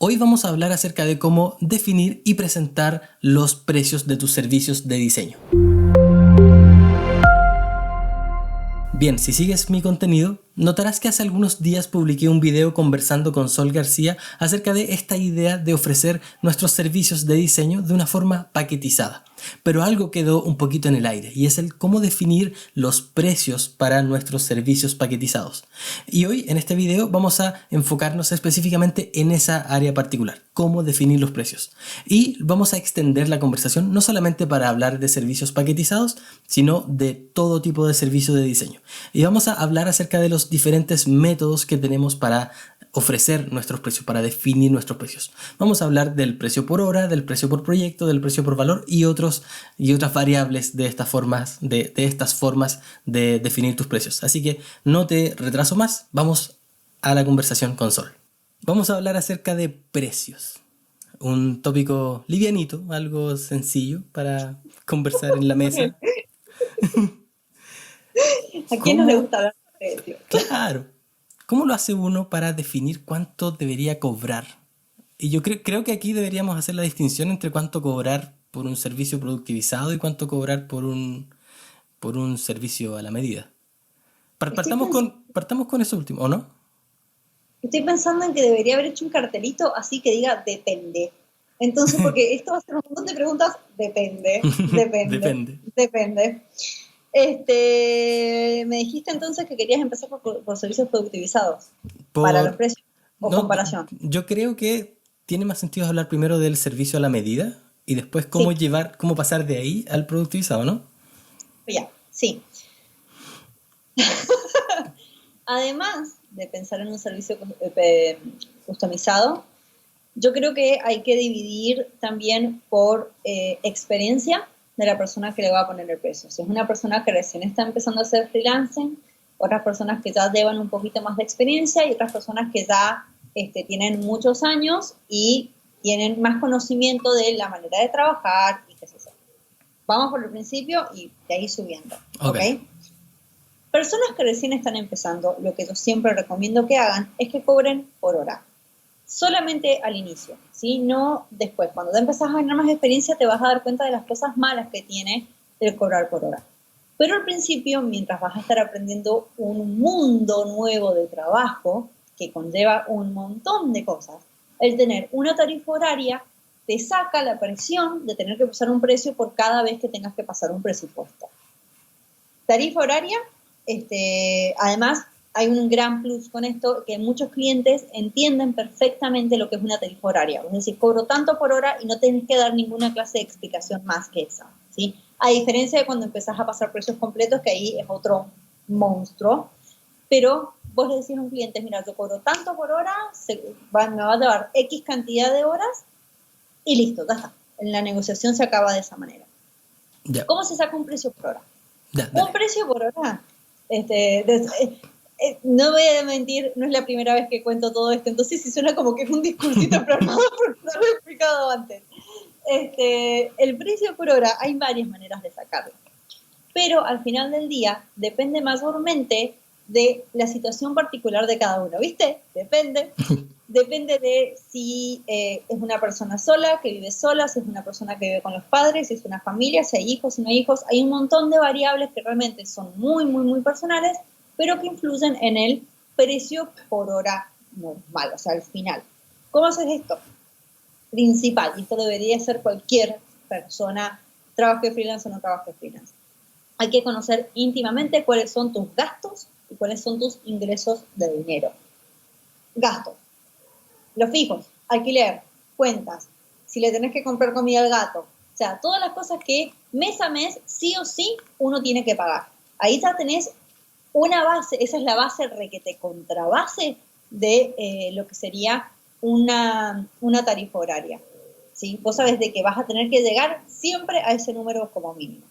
Hoy vamos a hablar acerca de cómo definir y presentar los precios de tus servicios de diseño. Bien, si sigues mi contenido, notarás que hace algunos días publiqué un video conversando con Sol García acerca de esta idea de ofrecer nuestros servicios de diseño de una forma paquetizada. Pero algo quedó un poquito en el aire y es el cómo definir los precios para nuestros servicios paquetizados. Y hoy en este video vamos a enfocarnos específicamente en esa área particular, cómo definir los precios. Y vamos a extender la conversación no solamente para hablar de servicios paquetizados, sino de todo tipo de servicio de diseño. Y vamos a hablar acerca de los diferentes métodos que tenemos para ofrecer nuestros precios, para definir nuestros precios. Vamos a hablar del precio por hora, del precio por proyecto, del precio por valor y otras variables de estas formas de definir tus precios. Así que no te retraso más, vamos a la conversación con Sol. Vamos a hablar acerca de precios. Un tópico livianito, algo sencillo para conversar en la mesa. ¿A quién no le gusta hablar de precio? Claro. ¿Cómo lo hace uno para definir cuánto debería cobrar? Y yo creo que aquí deberíamos hacer la distinción entre cuánto cobrar por un servicio productivizado y cuánto cobrar por un servicio a la medida. Estoy, pens- Partamos con eso último, ¿o no? estoy pensando en que debería haber hecho un cartelito así que diga depende. Entonces, porque esto va a ser un montón de preguntas, Depende. depende. Me dijiste entonces que querías empezar por servicios productivizados para los Por, precios o no, comparación. yo creo que tiene más sentido hablar primero del servicio a la medida y después Sí, cómo pasar de ahí al productivizado, ¿no? ya, sí. Además de pensar en un servicio customizado, yo creo que hay que dividir también por experiencia de la persona que le va a poner el precio. Si es una persona que recién está empezando a hacer freelancing, otras personas que ya llevan un poquito más de experiencia y otras personas que ya tienen muchos años y tienen más conocimiento de la manera de trabajar y qué sé yo. Vamos por el principio y de ahí subiendo, Ok. ¿ok? Personas que recién están empezando, lo que yo siempre recomiendo que hagan es que cobren por hora. Solamente al inicio, ¿sí? No después. Cuando ya empezás a ganar más experiencia te vas a dar cuenta de las cosas malas que tiene el cobrar por hora. Pero al principio, mientras vas a estar aprendiendo un mundo nuevo de trabajo que conlleva un montón de cosas, el tener una tarifa horaria te saca la presión de tener que pasar un precio por cada vez que tengas que pasar un presupuesto. Tarifa horaria, además hay un gran plus con esto, que muchos clientes entienden perfectamente lo que es una tarifa horaria. Es decir, cobro tanto por hora y no tenés que dar ninguna clase de explicación más que esa, ¿sí? A diferencia de cuando empezás a pasar precios completos, que ahí es otro monstruo. Pero vos le decís a un cliente, mira, yo cobro tanto por hora, me va a llevar X cantidad de horas y listo, ya está. La negociación se acaba de esa manera. Ya, ¿Cómo se saca un precio por hora? ya, Un dale. precio por hora. No voy a mentir, no es la primera vez que cuento todo esto, entonces sí suena como que es un discursito programado porque no lo he explicado antes. El precio por hora, hay varias maneras de sacarlo, pero al final del día depende mayormente de la situación particular de cada uno, ¿viste? Depende de si es una persona sola, que vive sola, si es una persona que vive con los padres, si es una familia, si hay hijos, si no hay hijos. Hay un montón de variables que realmente son muy, muy, muy personales, pero que influyen en el precio por hora normal, o sea, al final. ¿Cómo haces esto? Principal, y esto debería ser cualquier persona, trabaje freelance o no trabaje freelance. Hay que conocer íntimamente cuáles son tus gastos y cuáles son tus ingresos de dinero. Gastos. Los fijos, alquiler, cuentas, si le tenés que comprar comida al gato, o sea, todas las cosas que mes a mes, sí o sí, uno tiene que pagar. Ahí ya tenés una base, esa es la base requete contrabase de lo que sería una tarifa horaria. ¿Sí? Vos sabés de que vas a tener que llegar siempre a ese número como mínimo.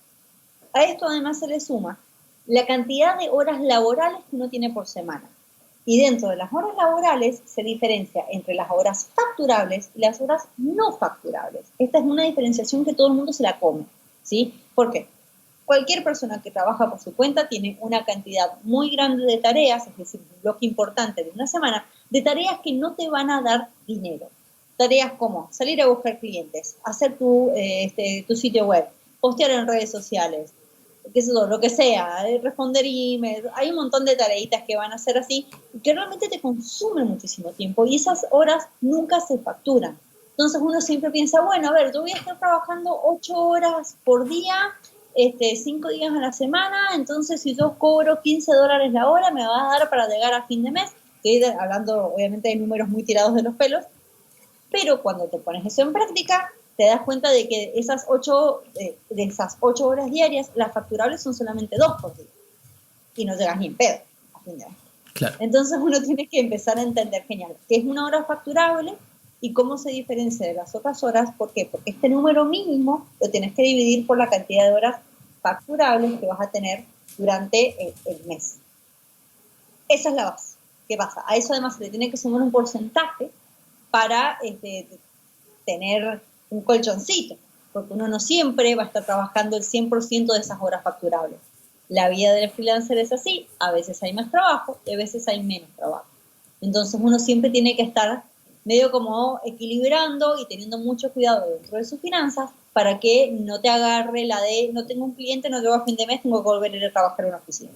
A esto además se le suma la cantidad de horas laborales que uno tiene por semana. Y dentro de las horas laborales se diferencia entre las horas facturables y las horas no facturables. Esta es una diferenciación que todo el mundo se la come, ¿sí? ¿Por qué? Cualquier persona que trabaja por su cuenta tiene una cantidad muy grande de tareas, es decir, un bloque importante de una semana, de tareas que no te van a dar dinero. tareas como salir a buscar clientes, hacer tu sitio web, postear en redes sociales, qué sé yo, lo que sea, responder emails, hay un montón de tareitas que van a ser así, que realmente te consumen muchísimo tiempo y esas horas nunca se facturan. Entonces uno siempre piensa, bueno, a ver, yo voy a estar trabajando 8 horas por día, 5 días a la semana, entonces si yo cobro $15 la hora, me va a dar para llegar a fin de mes. Estoy hablando obviamente de números muy tirados de los pelos, pero cuando te pones eso en práctica, te das cuenta de que de esas 8 horas diarias, las facturables son solamente 2 por día. Y no llegas ni en pedo a fin de mes. Claro. Entonces uno tiene que empezar a entender, genial, qué es una hora facturable y cómo se diferencia de las otras horas. ¿Por qué? Porque este número mínimo lo tienes que dividir por la cantidad de horas facturables que vas a tener durante el mes. Esa es la base. ¿Qué pasa? A eso además se le tiene que sumar un porcentaje para tener un colchoncito, porque uno no siempre va a estar trabajando el 100% de esas horas facturables. La vida del freelancer es así, a veces hay más trabajo y a veces hay menos trabajo. Entonces uno siempre tiene que estar medio como equilibrando y teniendo mucho cuidado dentro de sus finanzas para que no te agarre la de no tengo un cliente, no llego a fin de mes, tengo que volver a ir a trabajar en una oficina.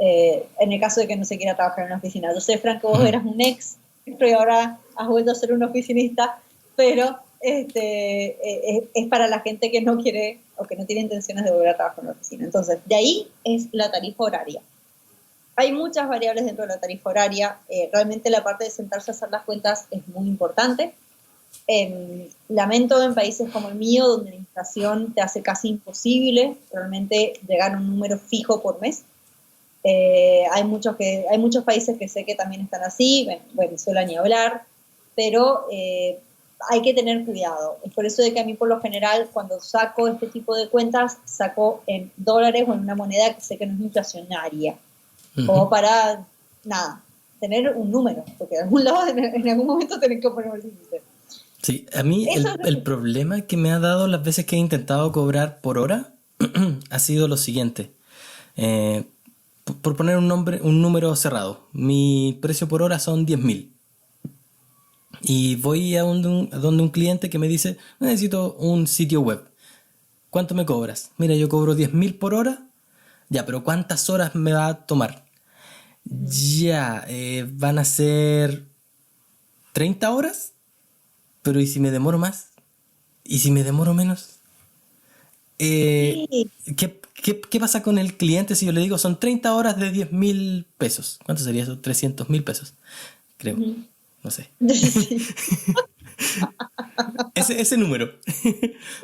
En el caso de que no se quiera trabajar en una oficina. Yo sé, Frank, que vos eras un ex y ahora has vuelto a ser un oficinista, pero es para la gente que no quiere o que no tiene intenciones de volver a trabajar en una oficina. Entonces, de ahí es la tarifa horaria. Hay muchas variables dentro de la tarifa horaria. Realmente la parte de sentarse a hacer las cuentas es muy importante. Lamento en países como el mío, donde la inflación te hace casi imposible realmente llegar a un número fijo por mes. Hay muchos países que sé que también están así, Venezuela ni hablar, pero hay que tener cuidado. Es por eso de que a mí por lo general cuando saco este tipo de cuentas, saco en dólares o en una moneda que sé que no es inflacionaria, como para, nada, tener un número, porque de algún lado en algún momento tenés que poner un límite. Sí, a mí el problema que me ha dado las veces que he intentado cobrar por hora ha sido lo siguiente. Por poner un número cerrado, mi precio por hora son 10.000. Y voy a donde un cliente que me dice, necesito un sitio web. ¿Cuánto me cobras? Mira, yo cobro 10.000 por hora. Ya, pero ¿cuántas horas me va a tomar? Ya, van a ser 30 horas. Pero ¿y si me demoro más? ¿Y si me demoro menos? Sí. ¿Qué pasa con el cliente si yo le digo son 30 horas de 10.000 pesos? ¿Cuánto sería eso? 300.000 pesos, creo. No sé. Sí. Ese número.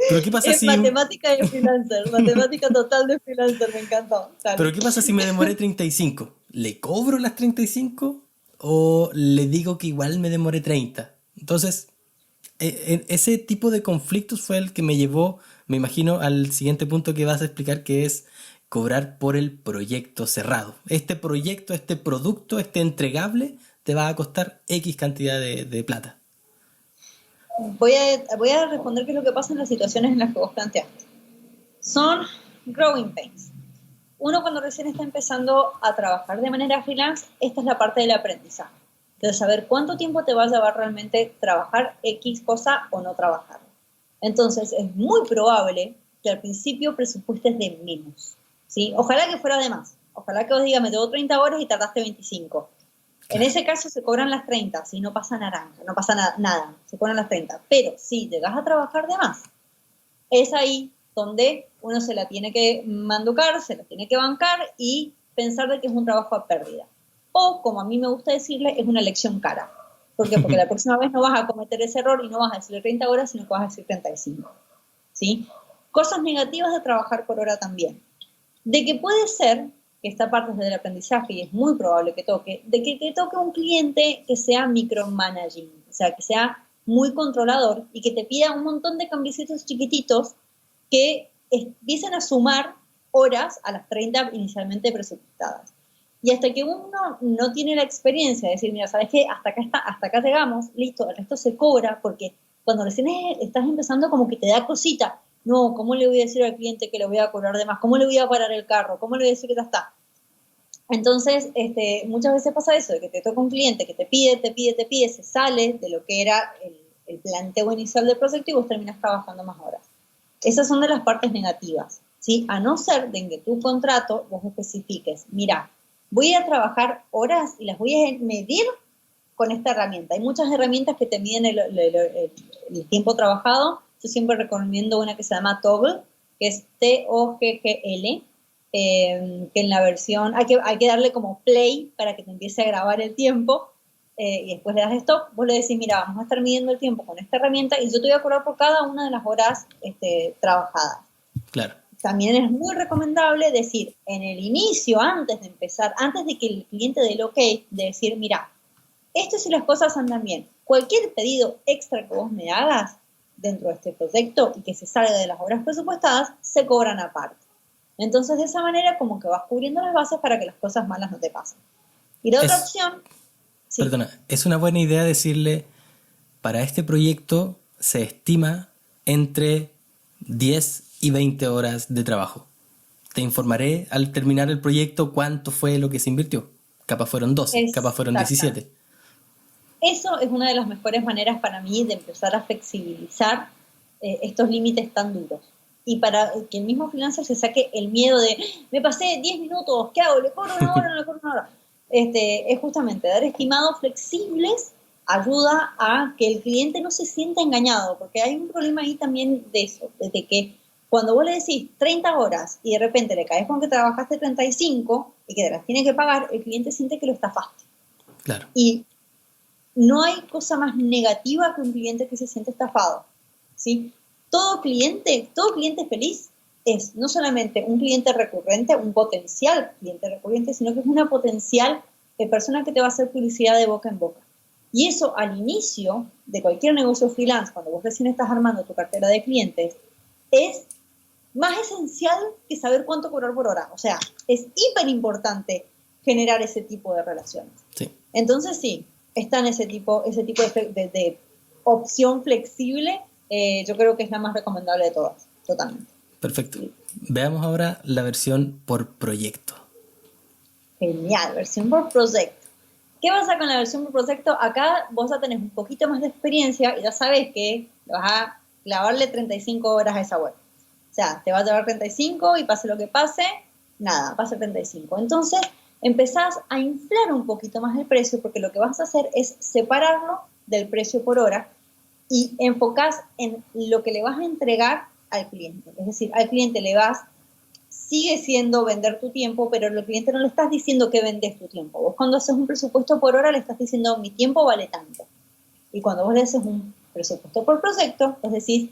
Pero ¿qué pasa Es si... matemática de freelancer, matemática total de freelancer, me encantó. Pero ¿qué pasa si me demoré 35? ¿Le cobro las 35? ¿O le digo que igual me demoré 30? Entonces, ese tipo de conflictos fue el que me llevó, me imagino, al siguiente punto que vas a explicar, que es cobrar por el proyecto cerrado. Este proyecto, este producto, este entregable, te va a costar X cantidad de plata. Voy a responder qué es lo que pasa en las situaciones en las que vos planteaste. Son growing pains. Uno cuando recién está empezando a trabajar de manera freelance, esta es la parte del aprendizaje. De saber cuánto tiempo te va a llevar realmente trabajar X cosa o no trabajar. Entonces es muy probable que al principio presupuestes de menos, ¿sí? Ojalá que fuera de más. Ojalá que vos digas, me llevo 30 horas y tardaste 25. En ese caso se cobran las 30, si no pasa naranja, no pasa nada, se cobran las 30. Pero si llegas a trabajar de más, es ahí donde uno se la tiene que manducar, se la tiene que bancar y pensar de que es un trabajo a pérdida. O, como a mí me gusta decirle, es una lección cara. ¿Por qué? Porque la próxima vez no vas a cometer ese error y no vas a decirle 30 horas, sino que vas a decir 35. ¿Sí? Cosas negativas de trabajar por hora también. De que puede ser, que esta parte es del aprendizaje y es muy probable que toque, de que te toque un cliente que sea micromanaging, o sea, que sea muy controlador y que te pida un montón de cambiecitos chiquititos que empiecen a sumar horas a las 30 inicialmente presupuestadas. Y hasta que uno no tiene la experiencia de decir, mira, ¿sabes qué? Hasta acá llegamos, listo, el resto se cobra, porque cuando recién estás empezando como que te da cosita. No, ¿cómo le voy a decir al cliente que le voy a cobrar de más? ¿Cómo le voy a parar el carro? ¿Cómo le voy a decir que ya está? Entonces, muchas veces pasa eso, de que te toca un cliente que te pide, se sale de lo que era planteo inicial del proyecto y vos terminás trabajando más horas. Esas son de las partes negativas, ¿sí? A no ser de que tu contrato vos especifiques, mira, voy a trabajar horas y las voy a medir con esta herramienta. Hay muchas herramientas que te miden el tiempo trabajado. Yo siempre recomiendo una que se llama Toggle, que es T-O-G-G-L, que en la versión, hay que darle como play para que te empiece a grabar el tiempo, y después le das stop, vos le decís, mira, vamos a estar midiendo el tiempo con esta herramienta y yo te voy a cobrar por cada una de las horas trabajadas. Claro. También es muy recomendable decir en el inicio, antes de empezar, antes de que el cliente dé el ok, de decir, mira, esto si las cosas andan bien, cualquier pedido extra que vos me hagas dentro de este proyecto y que se salga de las horas presupuestadas, se cobran aparte. Entonces, de esa manera, como que vas cubriendo las bases para que las cosas malas no te pasen. Y la otra opción... Sí. Perdona, es una buena idea decirle, para este proyecto se estima entre 10 y 20 horas de trabajo. Te informaré al terminar el proyecto cuánto fue lo que se invirtió. Capaz fueron 12, capaz fueron 17. Eso es una de las mejores maneras para mí de empezar a flexibilizar estos límites tan duros. Y para que el mismo freelancer se saque el miedo de, me pasé 10 minutos, ¿qué hago? ¿Le cobro una hora? ¿No le cobro una hora? Es justamente dar estimados flexibles ayuda a que el cliente no se sienta engañado, porque hay un problema ahí también de eso, de que cuando vos le decís 30 horas y de repente le caes con que trabajaste 35 y que te las tiene que pagar, el cliente siente que lo estafaste. Claro. Y no hay cosa más negativa que un cliente que se siente estafado, ¿sí? Todo cliente feliz es no solamente un cliente recurrente, un potencial cliente recurrente, sino que es una potencial persona que te va a hacer publicidad de boca en boca. Y eso al inicio de cualquier negocio freelance, cuando vos recién estás armando tu cartera de clientes, es más esencial que saber cuánto cobrar por hora. O sea, es hiper importante generar ese tipo de relaciones. Sí. Entonces sí, está en ese tipo de opción flexible, yo creo que es la más recomendable de todas, totalmente. Perfecto. Veamos ahora la versión por proyecto. Genial, versión por proyecto. ¿Qué pasa con la versión por proyecto? Acá vos ya tenés un poquito más de experiencia y ya sabés que vas a clavarle 35 horas a esa web. O sea, te va a llevar 35 y pase lo que pase, nada, va a ser 35. Entonces, empezás a inflar un poquito más el precio porque lo que vas a hacer es separarlo del precio por hora y enfocás en lo que le vas a entregar al cliente. Es decir, al cliente sigue siendo vender tu tiempo, pero al cliente no le estás diciendo que vendes tu tiempo. Vos cuando haces un presupuesto por hora le estás diciendo mi tiempo vale tanto. Y cuando vos le haces un presupuesto por proyecto, vos decís,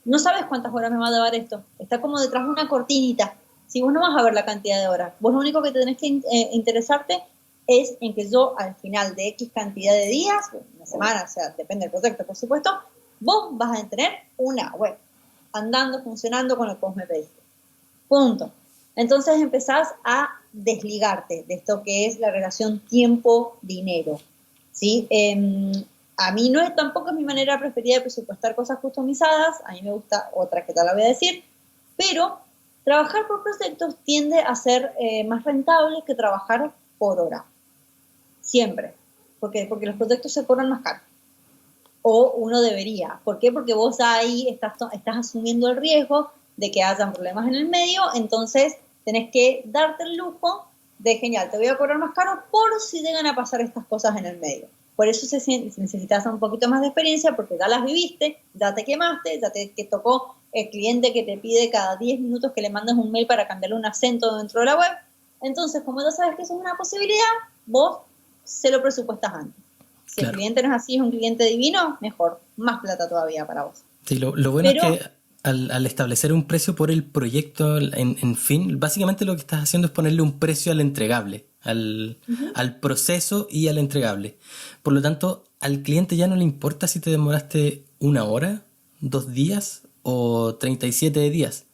no sabes cuántas horas me va a llevar esto. Está como detrás de una cortinita. Si vos no vas a ver la cantidad de horas, vos lo único que tenés que interesarte es en que yo al final de X cantidad de días, una semana, o sea, depende del proyecto, por supuesto, vos vas a tener una web andando, funcionando con lo que vos me pediste. Punto. Entonces empezás a desligarte de esto que es la relación tiempo-dinero, ¿sí? A mí tampoco es mi manera preferida de presupuestar cosas customizadas, a mí me gusta otra que te la voy a decir, pero trabajar por proyectos tiende a ser más rentable que trabajar por hora. Siempre. ¿Por qué? Porque los proyectos se cobran más caro. O uno debería. ¿Por qué? Porque vos ahí estás asumiendo el riesgo de que hayan problemas en el medio, entonces tenés que darte el lujo de, genial, te voy a cobrar más caro por si llegan a pasar estas cosas en el medio. Por eso necesitas un poquito más de experiencia, porque ya las viviste, ya te quemaste, ya te tocó el cliente que te pide cada 10 minutos que le mandes un mail para cambiarle un acento dentro de la web. Entonces, como ya sabes que eso es una posibilidad, vos se lo presupuestas antes. Si el cliente no es así, es un cliente divino, mejor, más plata todavía para vos. Sí, lo bueno es que al establecer un precio por el proyecto, en fin, básicamente lo que estás haciendo es ponerle un precio al entregable, al proceso y al entregable. Por lo tanto, al cliente ya no le importa si te demoraste 1 hora, 2 días o 37 días.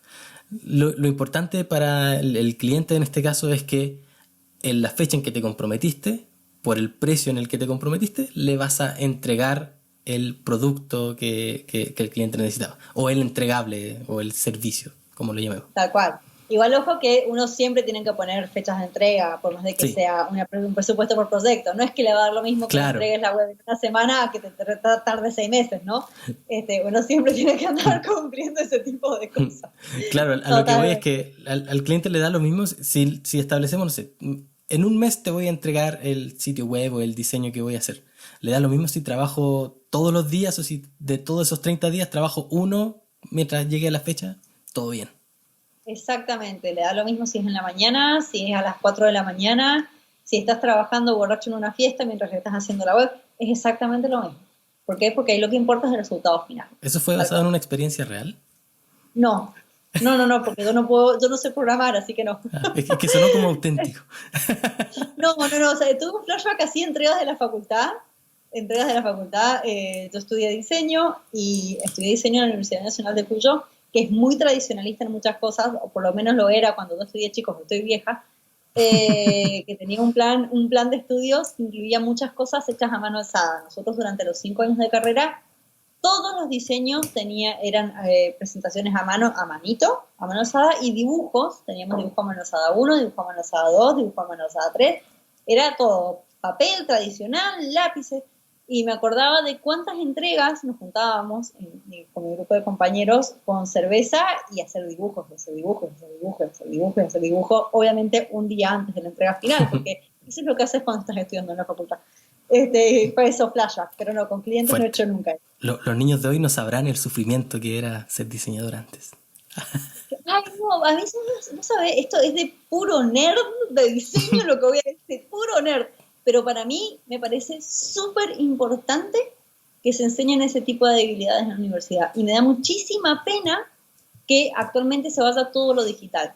Lo importante para el cliente en este caso es que en la fecha en que te comprometiste, por el precio en el que te comprometiste, le vas a entregar el producto que el cliente necesitaba, o el entregable, o el servicio, como lo llamemos. Tal cual. Igual ojo que uno siempre tiene que poner fechas de entrega, por más de que Sí, sea un presupuesto por proyecto. No es que le va a dar lo mismo que le claro. entregues la web en una semana a que te tarde 6 meses, ¿no? Uno siempre tiene que andar cumpliendo ese tipo de cosas. Claro, a lo que voy es Totalmente. que al cliente le da lo mismo si establecemos, no sé, en un mes te voy a entregar el sitio web o el diseño que voy a hacer. Le da lo mismo si trabajo todos los días o si de todos esos 30 días trabajo uno mientras llegue a la fecha, todo bien. Exactamente, le da lo mismo si es en la mañana, si es a las 4 de la mañana, si estás trabajando borracho en una fiesta mientras que estás haciendo la web, es exactamente lo mismo. ¿Por qué? Porque ahí lo que importa es el resultado final. ¿Eso fue Tal basado en cual. una experiencia real? No, no, porque yo no sé programar, así que no. Es que sonó como auténtico. No, o sea, tuve un flashback así, entregas de la facultad, yo estudié diseño y estudié diseño en la Universidad Nacional de Cuyo, que es muy tradicionalista en muchas cosas, o por lo menos lo era cuando yo estudié, chicos, estoy vieja, que tenía un plan de estudios que incluía muchas cosas hechas a mano alzada. Nosotros durante los 5 años de carrera, todos los diseños eran presentaciones a manito, a mano alzada, y dibujos. Teníamos dibujo a mano alzada 1, dibujo a mano alzada 2, dibujo a mano alzada 3. Era todo papel tradicional, lápices. Y me acordaba de cuántas entregas nos juntábamos con mi grupo de compañeros con cerveza y hacer dibujos, hacer dibujos, hacer dibujos, hacer dibujos, hacer dibujos. Obviamente un día antes de la entrega final, porque eso es lo que haces cuando estás estudiando en la facultad. Para eso flashback, pero no, con clientes no he Fuerte. hecho nunca. Los niños de hoy no sabrán el sufrimiento que era ser diseñador antes. Ay, no, a mí no sabes, esto es de puro nerd de diseño lo que voy a decir, puro nerd. Pero para mí me parece súper importante que se enseñen ese tipo de habilidades en la universidad. Y me da muchísima pena que actualmente se vaya todo lo digital.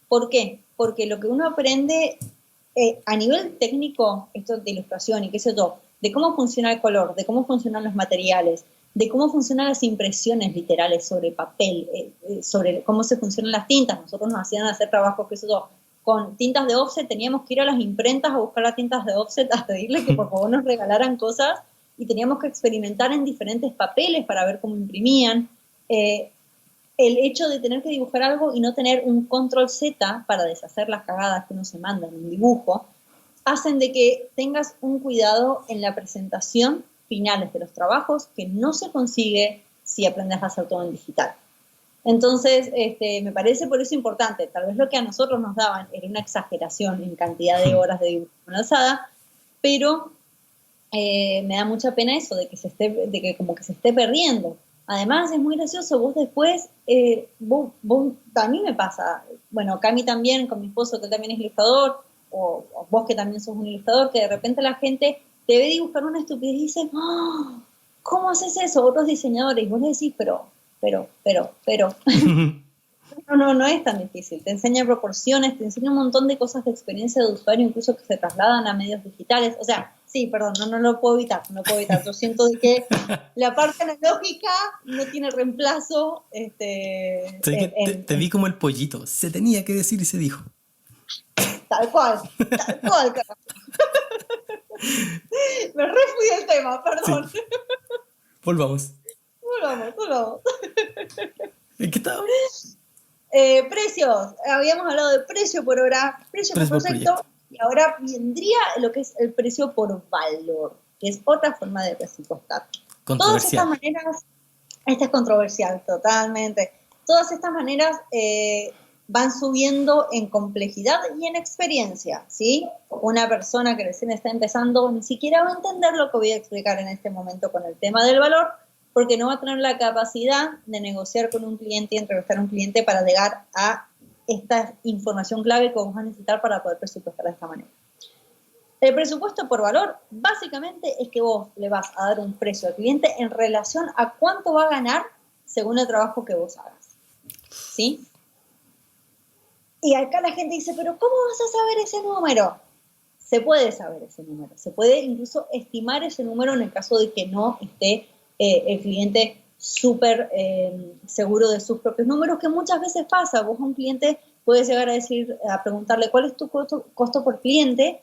¿Por qué? Porque lo que uno aprende a nivel técnico, esto de ilustración y qué sé yo, de cómo funciona el color, de cómo funcionan los materiales, de cómo funcionan las impresiones literales sobre papel, sobre cómo se funcionan las tintas. Nosotros nos hacían hacer trabajos, qué sé yo, con tintas de offset, teníamos que ir a las imprentas a buscar las tintas de offset, a pedirle que por favor nos regalaran cosas y teníamos que experimentar en diferentes papeles para ver cómo imprimían. El hecho de tener que dibujar algo y no tener un control Z para deshacer las cagadas que uno se manda en un dibujo, hacen de que tengas un cuidado en la presentación finales de los trabajos que no se consigue si aprendes a hacer todo en digital. Entonces, me parece por eso importante. Tal vez lo que a nosotros nos daban era una exageración en cantidad de horas de dibujo en alzada, pero me da mucha pena eso, de que como que se esté perdiendo. Además, es muy gracioso, vos después, a mí me pasa, bueno, Cami también, con mi esposo, que también es ilustrador, o vos que también sos un ilustrador, que de repente la gente te ve dibujar una estupidez y dice, ¡oh! ¿Cómo haces eso? Otros diseñadores, y vos le decís, pero, no es tan difícil. Te enseña proporciones, te enseña un montón de cosas de experiencia de usuario, incluso que se trasladan a medios digitales. O sea, sí, perdón, no lo puedo evitar, no lo puedo evitar. Yo siento de que la parte analógica no tiene reemplazo. Sé que te vi como el pollito. Se tenía que decir y se dijo. Tal cual, carajo. Me refui del tema, Sí, perdón. volvamos. Volvamos. ¿En qué estábamos? Precios. Habíamos hablado de precio por hora, precio por Precio por proyecto, proyecto. y ahora vendría lo que es el precio por valor, que es otra forma de presupuestar. Todas estas Controversial. maneras, esta es controversial totalmente, todas estas maneras van subiendo en complejidad y en experiencia, ¿sí? Una persona que recién está empezando ni siquiera va a entender lo que voy a explicar en este momento con el tema del valor, porque no va a tener la capacidad de negociar con un cliente y entrevistar a un cliente para llegar a esta información clave que vos vas a necesitar para poder presupuestar de esta manera. El presupuesto por valor básicamente es que vos le vas a dar un precio al cliente en relación a cuánto va a ganar según el trabajo que vos hagas, ¿sí? Y acá la gente dice, pero ¿cómo vas a saber ese número? Se puede saber ese número, se puede incluso estimar ese número en el caso de que no esté el cliente súper seguro de sus propios números, que muchas veces pasa. Vos a un cliente puedes llegar a preguntarle cuál es tu costo por cliente,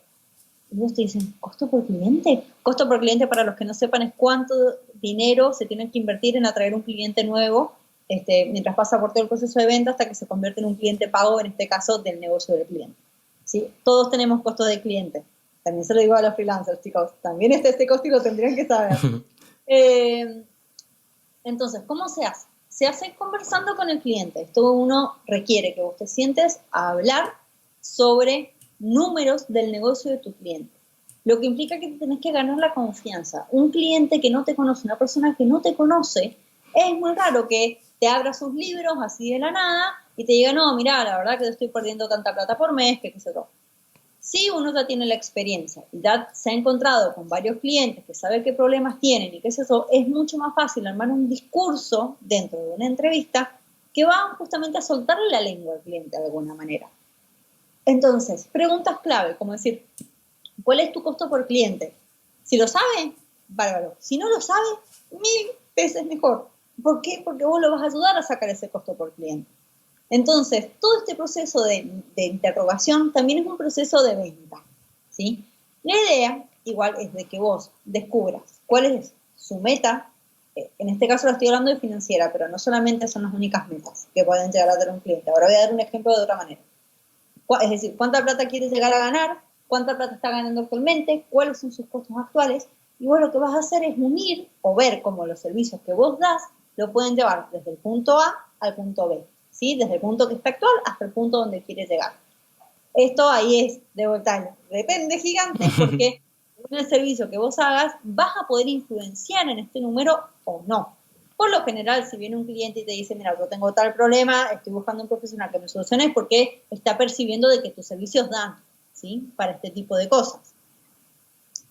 y ellos te dicen, ¿costo por cliente? Costo por cliente, para los que no sepan, es cuánto dinero se tiene que invertir en atraer un cliente nuevo mientras pasa por todo el proceso de venta hasta que se convierte en un cliente pago, en este caso del negocio del cliente. ¿Sí? Todos tenemos costos de cliente. También se lo digo a los freelancers, chicos. También este costo y lo tendrían que saber. Entonces, ¿cómo se hace? Se hace conversando con el cliente. Esto uno requiere que vos te sientes a hablar sobre números del negocio de tu cliente. Lo que implica que tenés que ganar la confianza. Un cliente que no te conoce, una persona que no te conoce, es muy raro que te abra sus libros así de la nada y te diga, no, mira, la verdad que estoy perdiendo tanta plata por mes, que qué sé yo. Si uno ya tiene la experiencia y ya se ha encontrado con varios clientes que sabe qué problemas tienen y qué es eso, es mucho más fácil armar un discurso dentro de una entrevista que va justamente a soltarle la lengua al cliente de alguna manera. Entonces, preguntas clave, como decir, ¿cuál es tu costo por cliente? Si lo sabe, bárbaro. Si no lo sabe, 1000 veces mejor. ¿Por qué? Porque vos lo vas a ayudar a sacar ese costo por cliente. Entonces, todo este proceso de interrogación también es un proceso de venta, ¿sí? La idea, igual, es de que vos descubras cuál es su meta. En este caso lo estoy hablando de financiera, pero no solamente son las únicas metas que pueden llegar a tener un cliente. Ahora voy a dar un ejemplo de otra manera. Es decir, ¿cuánta plata quieres llegar a ganar? ¿Cuánta plata está ganando actualmente? ¿Cuáles son sus costos actuales? Y vos lo que vas a hacer es unir o ver cómo los servicios que vos das lo pueden llevar desde el punto A al punto B. ¿Sí? Desde el punto que está actual hasta el punto donde quiere llegar. Esto ahí es, de vuelta, depende gigante, porque en el servicio que vos hagas vas a poder influenciar en este número o no. Por lo general, si viene un cliente y te dice, mira, yo tengo tal problema, estoy buscando un profesional que me solucione, es porque está percibiendo de que tus servicios dan, ¿sí? Para este tipo de cosas.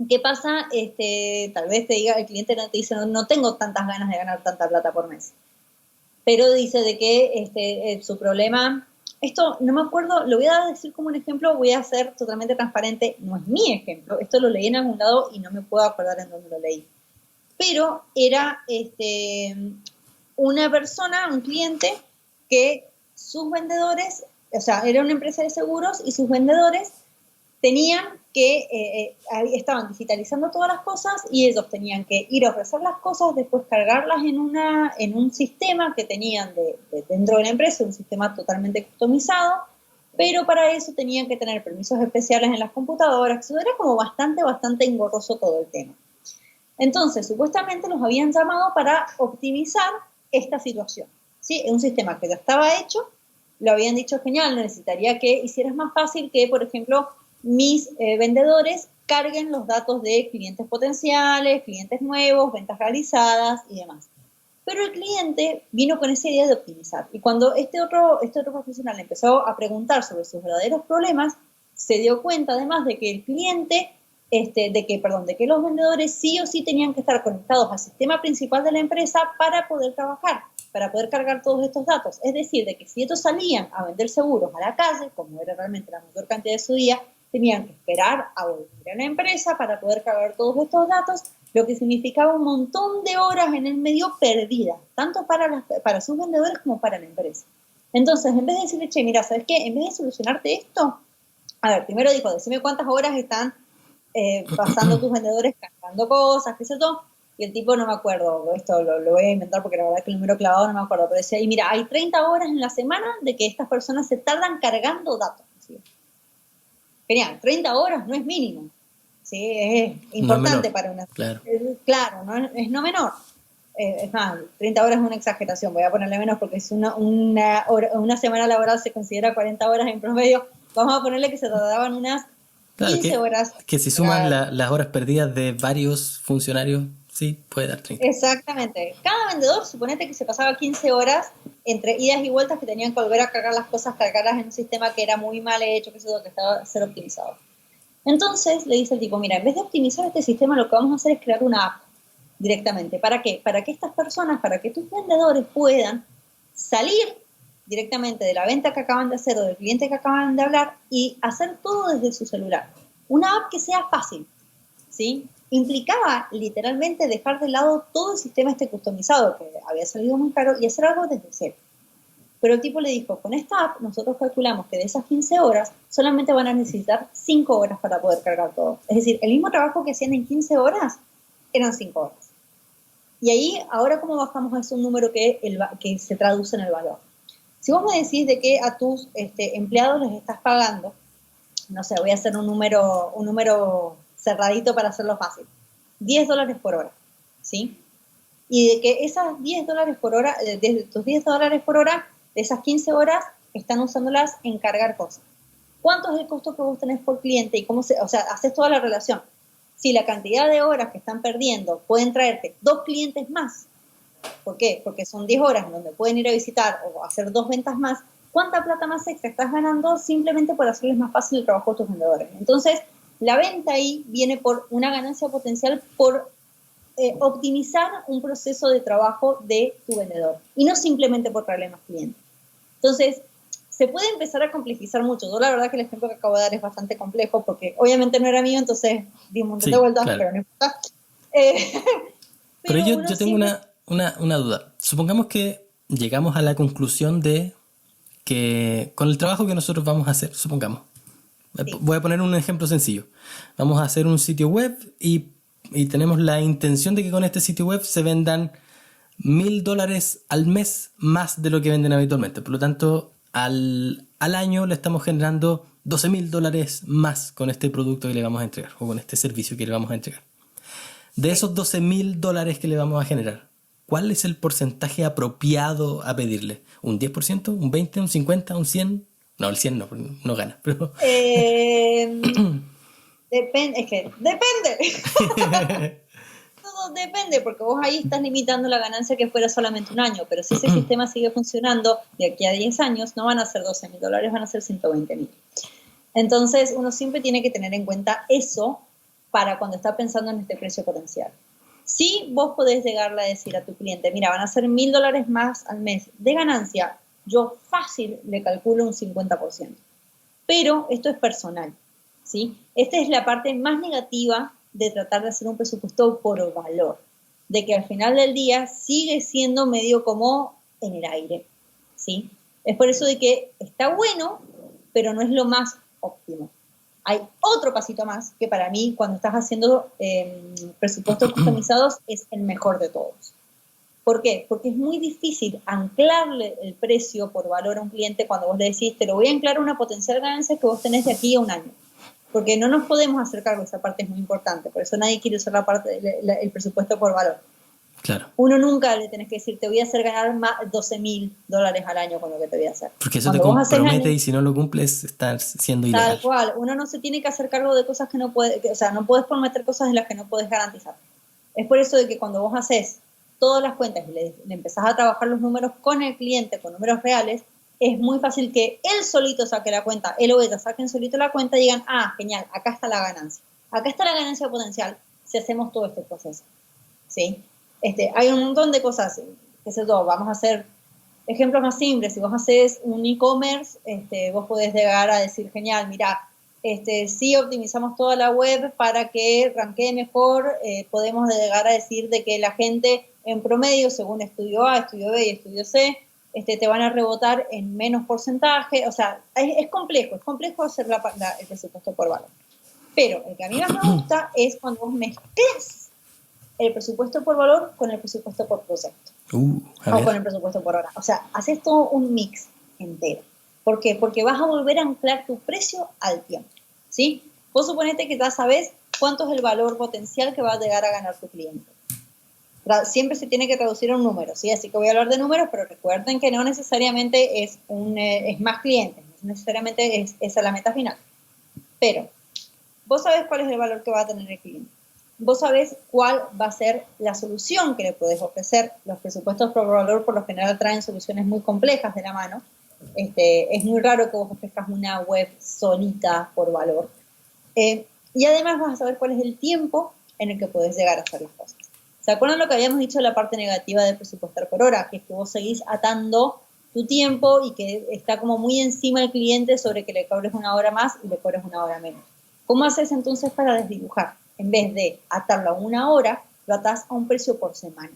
¿Qué pasa? Tal vez te diga, el cliente te dice, no tengo tantas ganas de ganar tanta plata por mes. Pero dice de que su problema, esto no me acuerdo, lo voy a decir como un ejemplo, voy a ser totalmente transparente, no es mi ejemplo, esto lo leí en algún lado y no me puedo acordar en dónde lo leí. Pero era una persona, un cliente, que sus vendedores, o sea, era una empresa de seguros y sus vendedores tenían que, estaban digitalizando todas las cosas y ellos tenían que ir a ofrecer las cosas, después cargarlas en un sistema que tenían dentro de la empresa, un sistema totalmente customizado, pero para eso tenían que tener permisos especiales en las computadoras, eso era como bastante engorroso todo el tema. Entonces, supuestamente los habían llamado para optimizar esta situación, ¿sí? Un sistema que ya estaba hecho, lo habían dicho, genial, necesitaría que hicieras más fácil que, por ejemplo, mis vendedores carguen los datos de clientes potenciales, clientes nuevos, ventas realizadas y demás. Pero el cliente vino con esa idea de optimizar. Y cuando este otro profesional empezó a preguntar sobre sus verdaderos problemas, se dio cuenta además de que el cliente, de que los vendedores sí o sí tenían que estar conectados al sistema principal de la empresa para poder trabajar, para poder cargar todos estos datos. Es decir, de que si ellos salían a vender seguros a la calle, como era realmente la mayor cantidad de su día, tenían que esperar a volver a la empresa para poder cargar todos estos datos, lo que significaba un montón de horas en el medio perdidas, tanto para sus vendedores como para la empresa. Entonces, en vez de decirle, che, mira, ¿sabes qué? En vez de solucionarte esto, a ver, primero dijo, decime cuántas horas están pasando tus vendedores cargando cosas, qué sé yo, y el tipo, no me acuerdo, esto lo voy a inventar porque la verdad que el número clavado no me acuerdo, pero decía, y mira, hay 30 horas en la semana de que estas personas se tardan cargando datos. ¿Sí? Genial, 30 horas no es mínimo, ¿sí? Es importante no para una... Claro, claro, no es no menor. Es más, 30 horas es una exageración, voy a ponerle menos porque es una semana laboral se considera 40 horas en promedio, vamos a ponerle que se tardaban unas 15 horas. Que si suman las horas perdidas de varios funcionarios, sí, puede dar 30. Exactamente. Cada vendedor, suponete que se pasaba 15 horas entre idas y vueltas que tenían que volver a cargar las cosas, cargarlas en un sistema que era muy mal hecho, que estaba a ser optimizado. Entonces le dice el tipo, mira, en vez de optimizar este sistema, lo que vamos a hacer es crear una app directamente. ¿Para qué? Para que estas personas, para que tus vendedores puedan salir directamente de la venta que acaban de hacer o del cliente que acaban de hablar y hacer todo desde su celular. Una app que sea fácil, ¿sí? Implicaba literalmente dejar de lado todo el sistema customizado que había salido muy caro y hacer algo desde cero. Pero el tipo le dijo, con esta app nosotros calculamos que de esas 15 horas solamente van a necesitar 5 horas para poder cargar todo. Es decir, el mismo trabajo que hacían en 15 horas eran 5 horas. Y ahí, ahora cómo bajamos a eso un número que se traduce en el valor. Si vos me decís de que a tus empleados les estás pagando, no sé, voy a hacer un número cerradito para hacerlo fácil, $10 por hora, ¿sí? Y de que esas $10 por hora, de tus $10 por hora, de esas 15 horas, están usándolas en cargar cosas. ¿Cuánto es el costo que vos tenés por cliente? Y cómo o sea, haces toda la relación. Si la cantidad de horas que están perdiendo pueden traerte 2 clientes más, ¿por qué? Porque son 10 horas en donde pueden ir a visitar o hacer 2 ventas más, ¿cuánta plata más extra estás ganando simplemente por hacerles más fácil el trabajo a tus vendedores? Entonces, la venta ahí viene por una ganancia potencial por optimizar un proceso de trabajo de tu vendedor y no simplemente por traerle más clientes. Entonces, se puede empezar a complejizar mucho. Yo la verdad que el ejemplo que acabo de dar es bastante complejo porque obviamente no era mío, entonces di un montón de vueltas, claro. pero no importa. Pero yo tengo una duda. Supongamos que llegamos a la conclusión de que con el trabajo que nosotros vamos a hacer, supongamos, sí. Voy a poner un ejemplo sencillo. Vamos a hacer un sitio web y tenemos la intención de que con este sitio web se vendan $1,000 al mes más de lo que venden habitualmente. Por lo tanto, al año le estamos generando $12,000 más con este producto que le vamos a entregar o con este servicio que le vamos a entregar. De esos $12,000 que le vamos a generar, ¿cuál es el porcentaje apropiado a pedirle? ¿Un 10%? ¿Un 20%? ¿Un 50%? ¿Un 100%? No, el 100 no gana. Pero... depende. Todo depende, porque vos ahí estás limitando la ganancia que fuera solamente un año, pero si ese sistema sigue funcionando de aquí a 10 años, no van a ser $12,000, van a ser $120,000. Entonces, uno siempre tiene que tener en cuenta eso para cuando está pensando en este precio potencial. Si vos podés llegarle a decir a tu cliente, mira, van a ser $1,000 más al mes de ganancia, yo fácil le calculo un 50%. Pero esto es personal, ¿sí? Esta es la parte más negativa de tratar de hacer un presupuesto por valor, de que al final del día sigue siendo medio como en el aire, ¿sí? Es por eso de que está bueno, pero no es lo más óptimo. Hay otro pasito más que para mí, cuando estás haciendo presupuestos customizados, es el mejor de todos. ¿Por qué? Porque es muy difícil anclarle el precio por valor a un cliente cuando vos le decís, te lo voy a anclar una potencial ganancia que vos tenés de aquí a un año. Porque no nos podemos hacer cargo, esa parte es muy importante, por eso nadie quiere usar el presupuesto por valor. Claro. Uno nunca le tenés que decir, te voy a hacer ganar más $12,000 al año con lo que te voy a hacer. Porque eso cuando te compromete y si no lo cumples, estás siendo ilegal. Tal cual, uno no se tiene que hacer cargo de cosas que no puede, o sea, no puedes prometer cosas en las que no puedes garantizar. Es por eso de que cuando vos haces todas las cuentas y le empezás a trabajar los números con el cliente, con números reales, es muy fácil que él solito saque la cuenta, él o ella saquen solito la cuenta y digan, ah, genial, acá está la ganancia. Acá está la ganancia potencial si hacemos todo este proceso, ¿sí? Hay un montón de cosas, qué sé yo, vamos a hacer ejemplos más simples. Si vos haces un e-commerce, vos podés llegar a decir, genial, mirá, si optimizamos toda la web para que ranquee mejor, podemos llegar a decir de que la gente en promedio, según estudio A, estudio B y estudio C, te van a rebotar en menos porcentaje. O sea, es complejo hacer el presupuesto por valor. Pero el que a mí más me gusta es cuando vos mezclas el presupuesto por valor con el presupuesto por proyecto. O con el presupuesto por hora. O sea, haces todo un mix entero. ¿Por qué? Porque vas a volver a anclar tu precio al tiempo, ¿sí? Vos suponete que ya sabés cuánto es el valor potencial que va a llegar a ganar tu cliente. Siempre se tiene que traducir a un número, ¿sí? Así que voy a hablar de números, pero recuerden que no necesariamente es más clientes, no necesariamente es esa la meta final. Pero vos sabés cuál es el valor que va a tener el cliente. Vos sabés cuál va a ser la solución que le podés ofrecer. Los presupuestos por valor por lo general traen soluciones muy complejas de la mano. Es muy raro que vos ofrezcas una web solita por valor. Y además vas a saber cuál es el tiempo en el que podés llegar a hacer las cosas. ¿Se acuerdan lo que habíamos dicho de la parte negativa de presupuestar por hora? Que es que vos seguís atando tu tiempo y que está como muy encima el cliente sobre que le cobres una hora más y le cobres una hora menos. ¿Cómo haces entonces para desdibujar? En vez de atarlo a una hora, lo atás a un precio por semana,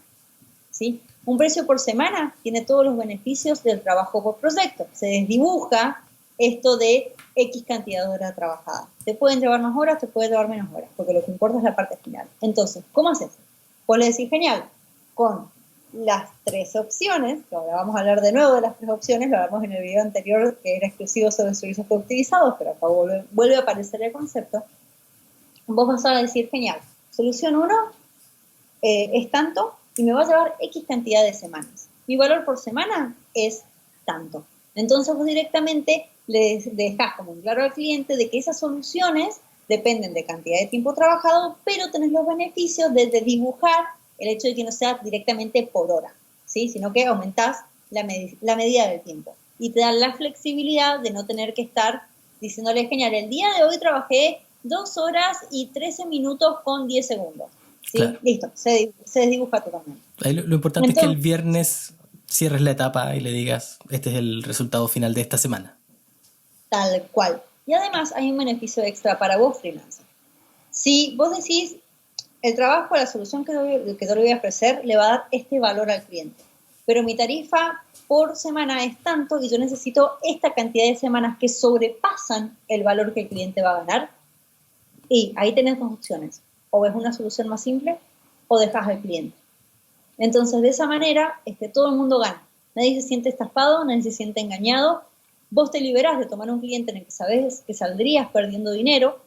¿sí? Un precio por semana tiene todos los beneficios del trabajo por proyecto. Se desdibuja esto de X cantidad de horas trabajadas. Te pueden llevar más horas, te pueden llevar menos horas, porque lo que importa es la parte final. Entonces, ¿cómo haces? Vos le decís, genial, con las 3 opciones, que ahora vamos a hablar de nuevo de las 3 opciones, lo hablamos en el video anterior que era exclusivo sobre servicios productivizados, pero acá vuelve a aparecer el concepto. Vos vas a decir, genial, solución 1 es tanto y me va a llevar X cantidad de semanas. Mi valor por semana es tanto. Entonces vos directamente le dejás como en claro al cliente de que esas soluciones dependen de cantidad de tiempo trabajado, pero tenés los beneficios de dibujar el hecho de que no sea directamente por hora, ¿sí? Sino que aumentás la medida del tiempo y te dan la flexibilidad de no tener que estar diciéndole, genial, el día de hoy trabajé 2 horas y 13 minutos con 10 segundos. ¿Sí? Claro. Listo, se desdibuja totalmente. Ahí lo importante Entonces, es que el viernes cierres la etapa y le digas, este es el resultado final de esta semana. tal cual. Y además hay un beneficio extra para vos, freelancer. Si vos decís, el trabajo, la solución que yo le voy a ofrecer le va a dar este valor al cliente, pero mi tarifa por semana es tanto y yo necesito esta cantidad de semanas que sobrepasan el valor que el cliente va a ganar, y ahí tenés 2 opciones. O ves una solución más simple o dejas al cliente. Entonces, de esa manera, todo el mundo gana. Nadie se siente estafado, nadie se siente engañado. Vos te liberás de tomar un cliente en el que sabés que saldrías perdiendo dinero.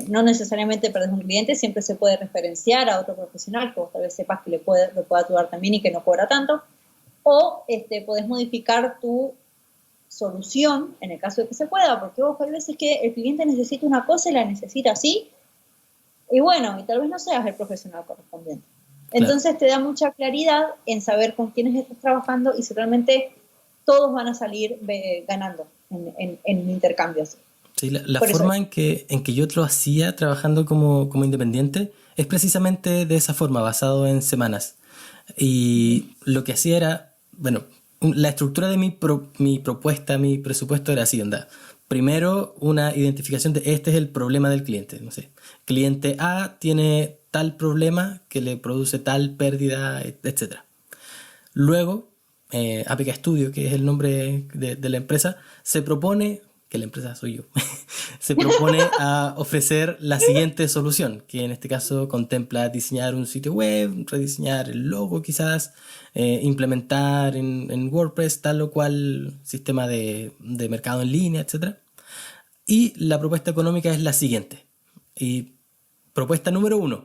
No necesariamente perdés un cliente, siempre se puede referenciar a otro profesional que vos tal vez sepas que le pueda ayudar también y que no cobra tanto. O podés modificar tu solución en el caso de que se pueda, porque vos hay veces que el cliente necesita una cosa y la necesita así, y bueno, y tal vez no seas el profesional correspondiente. Entonces claro, te da mucha claridad en saber con quiénes estás trabajando y si realmente todos van a salir ganando en intercambios. Sí, la forma en que yo lo hacía trabajando como independiente es precisamente de esa forma, basado en semanas. Y lo que hacía era, bueno, la estructura de mi propuesta, mi presupuesto era así, onda. Primero, una identificación de este es el problema del cliente. No sé, cliente A tiene tal problema que le produce tal pérdida, etc. Luego, APK Studio, que es el nombre de la empresa, se propone, que la empresa soy yo, se propone a ofrecer la siguiente solución, que en este caso contempla diseñar un sitio web, rediseñar el logo quizás, implementar en WordPress tal o cual sistema de mercado en línea, etc. Y la propuesta económica es la siguiente. Y propuesta número 1,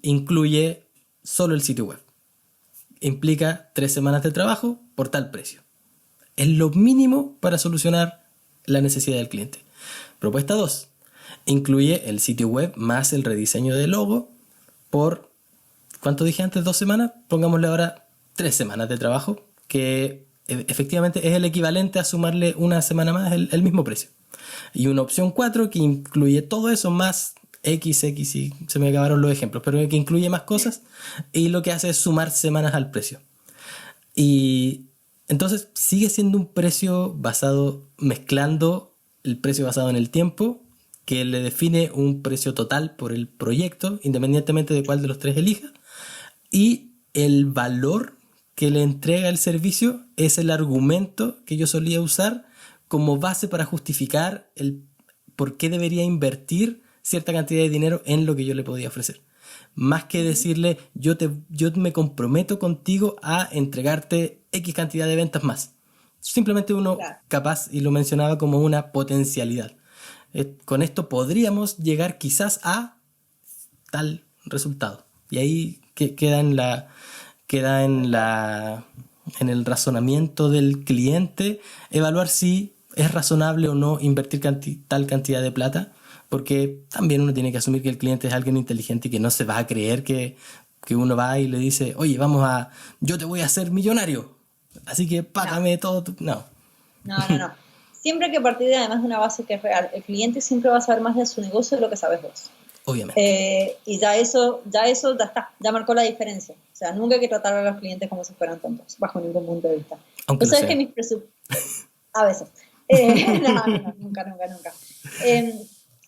incluye solo el sitio web. Implica 3 semanas de trabajo por tal precio. Es lo mínimo para solucionar la necesidad del cliente. Propuesta 2. Incluye el sitio web más el rediseño del logo por, ¿cuánto dije antes? 2 semanas. Pongámosle ahora 3 semanas de trabajo, que efectivamente es el equivalente a sumarle una semana más el mismo precio. Y una opción 4 que incluye todo eso más X, y se me acabaron los ejemplos, pero que incluye más cosas y lo que hace es sumar semanas al precio. Y entonces sigue siendo un precio basado, mezclando el precio basado en el tiempo, que le define un precio total por el proyecto, independientemente de cuál de los 3 elija, y el valor que le entrega el servicio es el argumento que yo solía usar como base para justificar el por qué debería invertir cierta cantidad de dinero en lo que yo le podía ofrecer. Más que decirle, yo me comprometo contigo a entregarte X cantidad de ventas más. Simplemente uno capaz, y lo mencionaba como una potencialidad. Con esto podríamos llegar quizás a tal resultado. Y ahí queda en el razonamiento del cliente evaluar si es razonable o no invertir tal cantidad de plata, porque también uno tiene que asumir que el cliente es alguien inteligente y que no se va a creer que uno va y le dice, oye, yo te voy a hacer millonario, así que págame todo. No. Siempre hay que partir además de una base que es real. El cliente siempre va a saber más de su negocio de lo que sabes vos. Obviamente. Y ya eso ya marcó la diferencia. O sea, nunca hay que tratar a los clientes como si fueran tontos, bajo ningún punto de vista. Aunque sabes que mis presupuestos... A veces. No, nunca.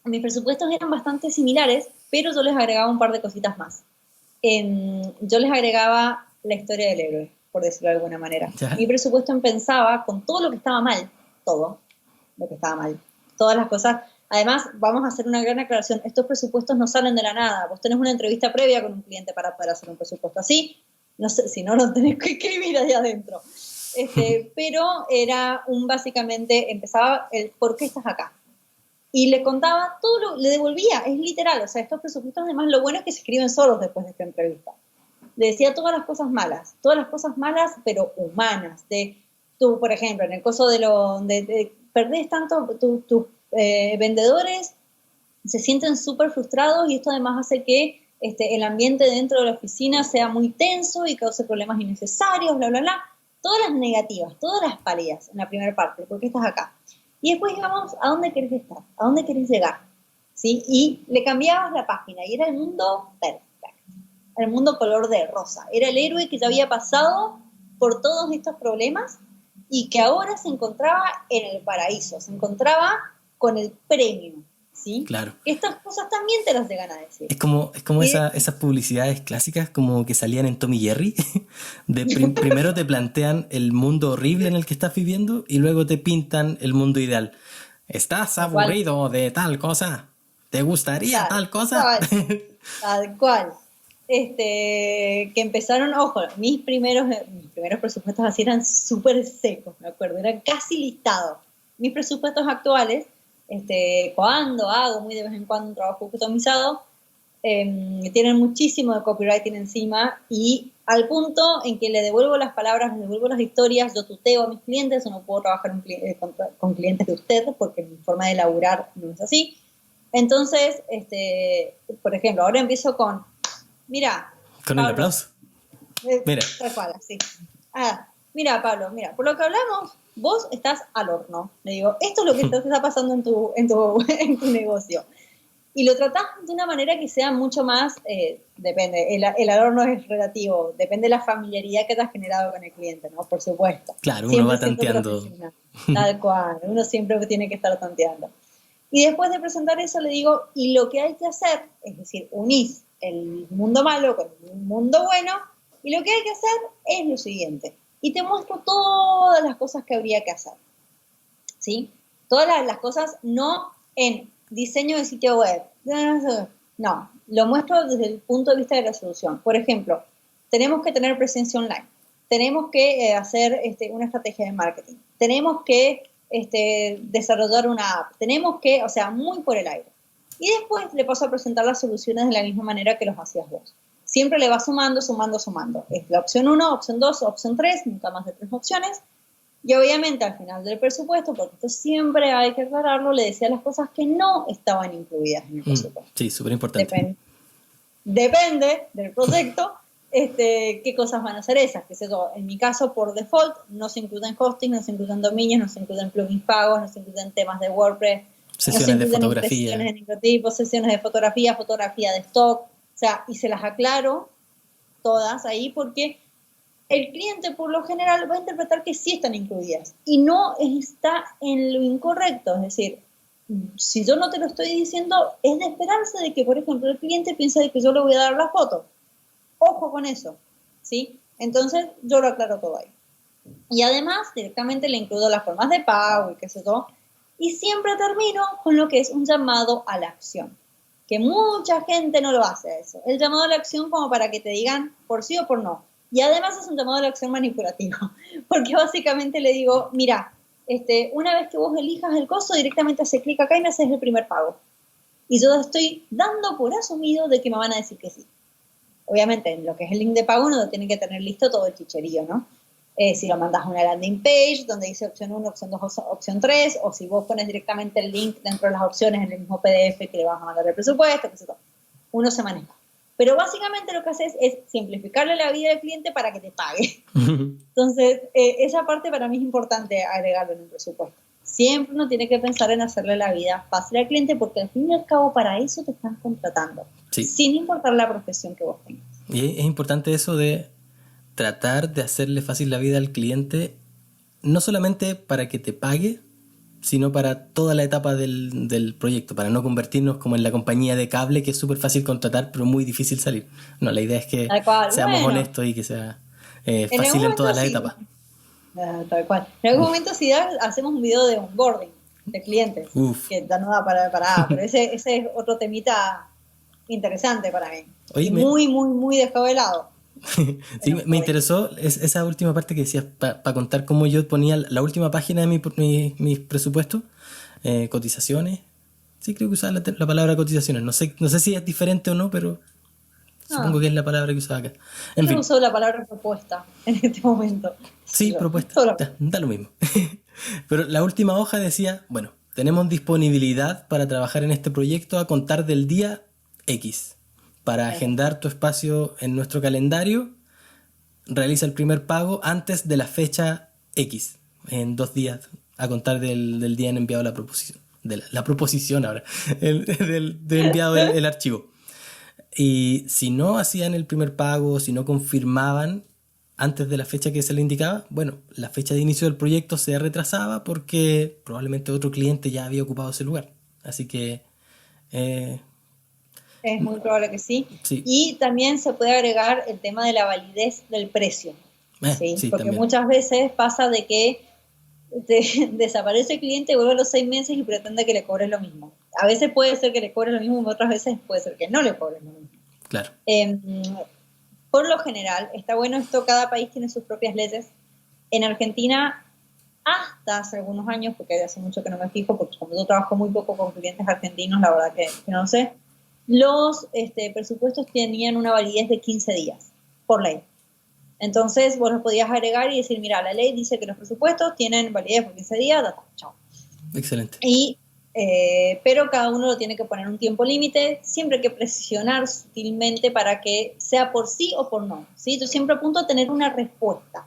Mis presupuestos eran bastante similares, pero yo les agregaba un par de cositas más. Yo les agregaba la historia del héroe, por decirlo de alguna manera. ¿Ya? Mi presupuesto pensaba con todo lo que estaba mal, todo lo que estaba mal, todas las cosas. Además, vamos a hacer una gran aclaración, estos presupuestos no salen de la nada. Vos tenés una entrevista previa con un cliente para poder hacer un presupuesto así, no sé, si no, lo tenés que escribir ahí adentro. Pero era básicamente, empezaba el ¿por qué estás acá? Y le contaba todo, le devolvía, es literal, o sea, estos presupuestos además lo bueno es que se escriben solos después de esta entrevista. Le decía todas las cosas malas, pero humanas, de tú, por ejemplo, en el caso de perdés tanto, tus vendedores se sienten súper frustrados y esto además hace que el ambiente dentro de la oficina sea muy tenso y cause problemas innecesarios, bla, bla, bla. Todas las negativas, todas las palias en la primera parte, ¿por qué estás acá? Y después íbamos, ¿a dónde querés estar? ¿A dónde querés llegar? ¿Sí? Y le cambiabas la página y era el mundo perfecto, el mundo color de rosa. Era el héroe que ya había pasado por todos estos problemas y que ahora se encontraba en el paraíso, se encontraba con el premio, ¿sí? Claro. Estas cosas también te las llegan a decir. Es como esas publicidades clásicas como que salían en Tom y Jerry. Primero te plantean el mundo horrible en el que estás viviendo y luego te pintan el mundo ideal. ¿Estás aburrido de tal cosa? ¿Te gustaría tal cosa? Tal cual. Que empezaron, ojo, mis primeros presupuestos así eran súper secos, me acuerdo, eran casi listados. Mis presupuestos actuales, cuando hago muy de vez en cuando un trabajo customizado, tienen muchísimo de copywriting encima y al punto en que le devuelvo las palabras, le devuelvo las historias, yo tuteo a mis clientes, o no puedo trabajar con clientes de usted porque mi forma de laburar no es así. Entonces, por ejemplo, ahora empiezo con, mira, con Pablo, el aplauso. Mira. Tal cual, así. Mira, Pablo, mira, por lo que hablamos, vos estás al horno. Le digo, esto es lo que te está pasando en tu negocio. Y lo tratás de una manera que sea mucho más, depende, el al horno es relativo, depende de la familiaridad que te has generado con el cliente, ¿no? Por supuesto. Claro, siempre uno va tanteando. Tal cual, uno siempre tiene que estar tanteando. Y después de presentar eso le digo, y lo que hay que hacer, es decir, unís el mundo malo con el mundo bueno, y lo que hay que hacer es lo siguiente. Y te muestro todas las cosas que habría que hacer. ¿Sí? Todas las cosas, no en diseño de sitio web. No, lo muestro desde el punto de vista de la solución. Por ejemplo, tenemos que tener presencia online. Tenemos que hacer una estrategia de marketing. Tenemos que desarrollar una app. Tenemos que, o sea, muy por el aire. Y después le paso a presentar las soluciones de la misma manera que los hacías vos. Siempre le vas sumando. Es la opción 1, opción 2, opción 3, nunca más de 3 opciones. Y obviamente al final del presupuesto, porque esto siempre hay que aclararlo, le decía las cosas que no estaban incluidas en el presupuesto. Sí, súper importante. Depende del proyecto, qué cosas van a ser esas. Que sé yo, en mi caso, por default, no se incluyen hosting, no se incluyen dominios, no se incluyen plugins pagos, no se incluyen temas de WordPress, sesiones de fotografía. Sesiones de microtipos, sesiones de fotografía de stock, o sea, y se las aclaro todas ahí porque el cliente por lo general va a interpretar que sí están incluidas y no está en lo incorrecto. Es decir, si yo no te lo estoy diciendo, es de esperarse de que, por ejemplo, el cliente piensa de que yo le voy a dar la foto. Ojo con eso, ¿sí? Entonces, yo lo aclaro todo ahí. Y además, directamente le incluyo las formas de pago y qué sé yo. Y siempre termino con lo que es un llamado a la acción. Que mucha gente no lo hace eso. El llamado a la acción como para que te digan por sí o por no. Y además es un llamado a la acción manipulativo, porque básicamente le digo, mira, una vez que vos elijas el costo, directamente haces clic acá y me haces el primer pago. Y yo estoy dando por asumido de que me van a decir que sí. Obviamente, en lo que es el link de pago, uno tiene que tener listo todo el chicherío, ¿no? Si lo mandas a una landing page donde dice opción 1, opción 2, opción 3, o si vos pones directamente el link dentro de las opciones en el mismo PDF que le vas a mandar el presupuesto, etc. Uno se maneja. Pero básicamente lo que haces es simplificarle la vida al cliente para que te pague. Entonces, esa parte para mí es importante agregarlo en el presupuesto. Siempre uno tiene que pensar en hacerle la vida fácil al cliente porque al fin y al cabo para eso te están contratando, sí, sin importar la profesión que vos tengas. Y es importante eso de tratar de hacerle fácil la vida al cliente, no solamente para que te pague, sino para toda la etapa del proyecto, para no convertirnos como en la compañía de cable que es súper fácil contratar pero muy difícil salir. No, la idea es que seamos honestos y que sea fácil en todas las etapas. Tal cual. En algún momento si hacemos un video de onboarding de clientes, que ya no da para pero ese es otro temita interesante para mí. Oye, muy dejado de lado. Sí, Pero me interesó esa última parte que decías, para contar cómo yo ponía la última página de mis presupuestos, cotizaciones. Sí, creo que usaba la palabra cotizaciones. No sé si es diferente o no, pero supongo ah, que es la palabra que usaba acá. yo En le fin, uso la palabra propuesta en este momento. Sí, sí, yo, propuesta. solo. Ya, da lo mismo. Pero la última hoja decía, bueno, tenemos disponibilidad para trabajar en este proyecto a contar del día X. Para agendar tu espacio en nuestro calendario, realiza el primer pago antes de la fecha X, en 2 días, a contar del día en enviado la proposición. De la proposición ahora, del enviado el archivo. Y si no hacían el primer pago, si no confirmaban antes de la fecha que se le indicaba, bueno, la fecha de inicio del proyecto se retrasaba porque probablemente otro cliente ya había ocupado ese lugar. Así que, eh, Es muy probable que sí. sí, Y también se puede agregar el tema de la validez del precio, ¿sí? sí, Porque también, muchas veces pasa de que desaparece el cliente, vuelve a los 6 meses y pretende que le cobres lo mismo. A veces puede ser que le cobres lo mismo, y otras veces puede ser que no le cobres lo mismo. claro. Eh, por lo general, está bueno esto, cada país tiene sus propias leyes. En Argentina, hasta hace algunos años, porque hace mucho que no me fijo, porque como yo trabajo muy poco con clientes argentinos, la verdad que no sé, los presupuestos tenían una validez de 15 días, por ley. Entonces, vos los podías agregar y decir, mira, la ley dice que los presupuestos tienen validez por 15 días, chao. Excelente. Y, pero cada uno lo tiene que poner un tiempo límite, siempre hay que presionar sutilmente para que sea por sí o por no, ¿sí? Yo siempre apunto a tener una respuesta.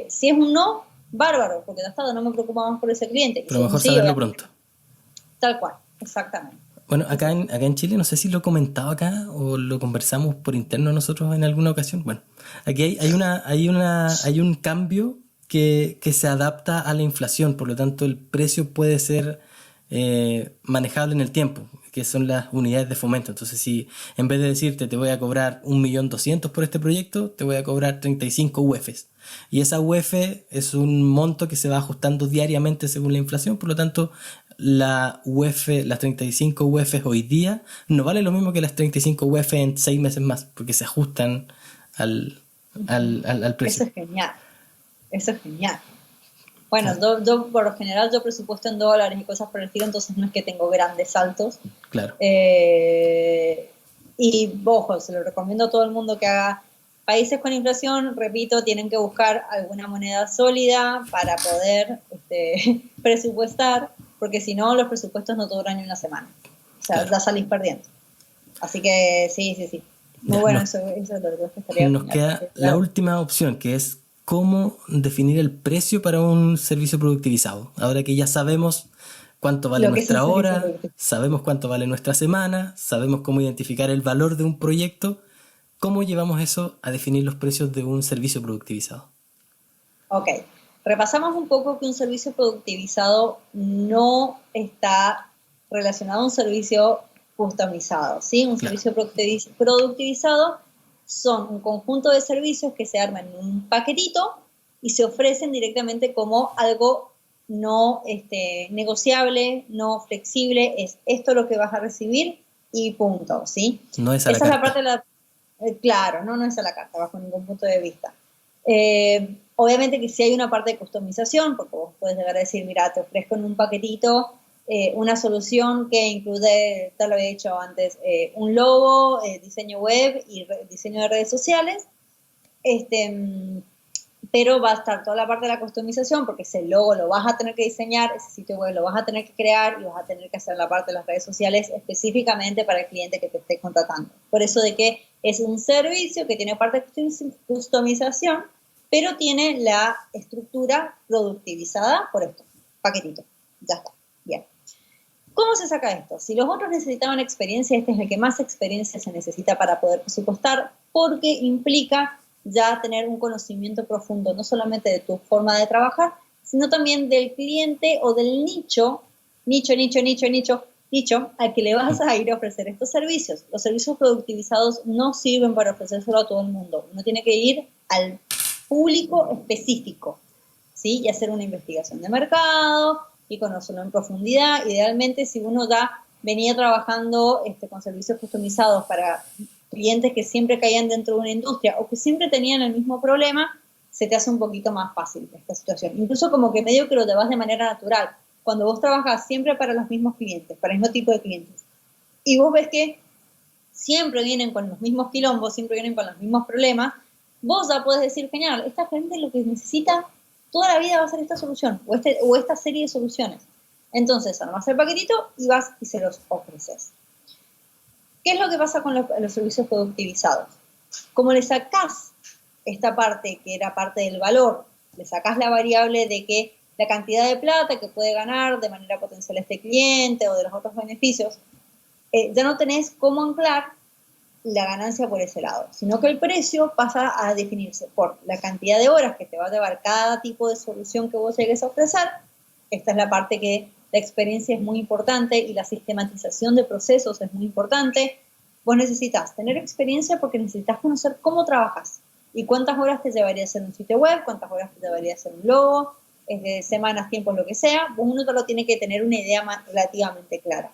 Si es un no, bárbaro, porque ya está, no me preocupa más por ese cliente. Y Pero si es un mejor sí, saberlo obviamente, pronto. tal cual, exactamente. Bueno, Sí, sí, sí. acá en Chile, no sé si lo he comentado acá o lo conversamos por interno nosotros en alguna ocasión. Bueno, aquí hay un cambio que se adapta a la inflación, por lo tanto el precio puede ser manejable en el tiempo, que son las unidades de fomento. Entonces, si en vez de decirte te voy a cobrar 1.200.000 por este proyecto, te voy a cobrar 35 UFs. Y esa UF es un monto que se va ajustando diariamente según la inflación, por lo tanto la UF, las 35 UFs hoy día no vale lo mismo que las 35 UF en 6 meses más, porque se ajustan al, al precio. Eso es genial, eso es genial. Bueno, Ah, yo por lo general yo presupuesto en dólares y cosas por el estilo, entonces no es que tengo grandes saltos. claro, Y ojo, se lo recomiendo a todo el mundo que haga países con inflación, repito, tienen que buscar alguna moneda sólida para poder presupuestar, porque si no, los presupuestos no duran ni una semana. O sea, claro. ya salís perdiendo. Así que sí, sí, sí. Muy Ya, bueno, eso lo que estaría nos genial. queda la última opción, que es cómo definir el precio para un servicio productivizado. Ahora que ya sabemos cuánto vale Lo que es un nuestra servicio hora, productivo. sabemos cuánto vale nuestra semana, sabemos cómo identificar el valor de un proyecto, ¿cómo llevamos eso a definir los precios de un servicio productivizado? Ok, repasamos un poco que un servicio productivizado no está relacionado a un servicio customizado, ¿sí? Un Claro, servicio productivizado son un conjunto de servicios que se arman en un paquetito y se ofrecen directamente como algo no negociable, no flexible, es esto lo que vas a recibir y punto, ¿sí? no es a la Esa es la parte carta. de la... claro, no es a la carta, bajo ningún punto de vista. Obviamente que si hay una parte de customización, porque vos puedes llegar a decir, mira, te ofrezco en un paquetito una solución que incluye, te lo había dicho antes, un logo, diseño web y diseño de redes sociales, pero va a estar toda la parte de la customización, porque ese logo lo vas a tener que diseñar, ese sitio web lo vas a tener que crear y vas a tener que hacer la parte de las redes sociales específicamente para el cliente que te esté contratando. Por eso de que es un servicio que tiene parte de customización, pero tiene la estructura productivizada por esto, paquetito. Ya está, bien. ¿Cómo se saca esto? Si los otros necesitaban experiencia, este es el que más experiencia se necesita para poder presupuestar, porque implica ya tener un conocimiento profundo, no solamente de tu forma de trabajar, sino también del cliente o del nicho al que le vas a ir a ofrecer estos servicios. Los servicios productivizados no sirven para ofrecérselo a todo el mundo. Uno tiene que ir al público específico, ¿sí? Y hacer una investigación de mercado y conocerlo en profundidad. Idealmente, si uno ya venía trabajando con servicios customizados para clientes que siempre caían dentro de una industria o que siempre tenían el mismo problema, se te hace un poquito más fácil esta situación. Incluso como que medio que lo te vas de manera natural. Cuando vos trabajas siempre para los mismos clientes, para el mismo tipo de clientes, y vos ves que siempre vienen con los mismos quilombos, siempre vienen con los mismos problemas, vos ya podés decir, genial, esta gente lo que necesita toda la vida va a ser esta solución, o esta serie de soluciones. Entonces, armás el paquetito y vas y se los ofreces. ¿Qué es lo que pasa con los servicios productivizados? Como le sacás esta parte que era parte del valor, le sacás la variable de que la cantidad de plata que puede ganar de manera potencial este cliente o de los otros beneficios, ya no tenés cómo anclar la ganancia por ese lado, sino que el precio pasa a definirse por la cantidad de horas que te va a llevar cada tipo de solución que vos llegues a ofrecer. Esta es la parte que la experiencia es muy importante y la sistematización de procesos es muy importante. Vos necesitas tener experiencia porque necesitas conocer cómo trabajas y cuántas horas te llevaría a hacer un sitio web, cuántas horas te llevaría a hacer un logo, semanas, tiempos, lo que sea. Uno solo tiene que tener una idea relativamente clara.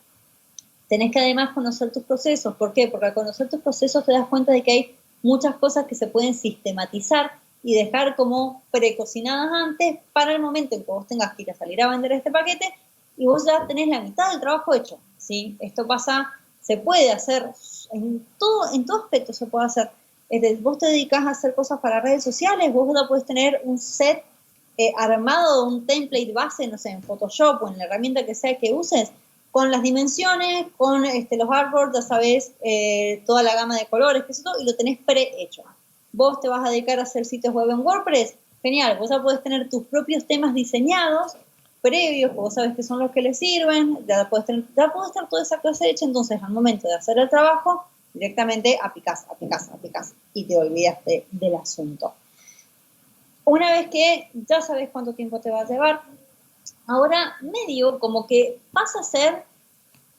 Tenés que además conocer tus procesos. ¿Por qué? Porque al conocer tus procesos te das cuenta de que hay muchas cosas que se pueden sistematizar y dejar como precocinadas antes para el momento en que vos tengas que ir a salir a vender este paquete y vos ya tenés la mitad del trabajo hecho, ¿sí? Esto pasa, se puede hacer, en todo aspecto se puede hacer. Vos te dedicás a hacer cosas para redes sociales, vos ya podés tener un set armado, un template base, no sé, en Photoshop o en la herramienta que sea que uses, con las dimensiones, con los artboards, ya sabes, toda la gama de colores, que es todo, y lo tenés prehecho. Vos te vas a dedicar a hacer sitios web en WordPress, genial, vos ya podés tener tus propios temas diseñados, previos, que vos sabés que son los que les sirven, ya podés tener toda esa clase hecha, entonces al momento de hacer el trabajo, directamente aplicás, y te olvidaste del asunto. Una vez que ya sabes cuánto tiempo te va a llevar, ahora medio como que pasa a ser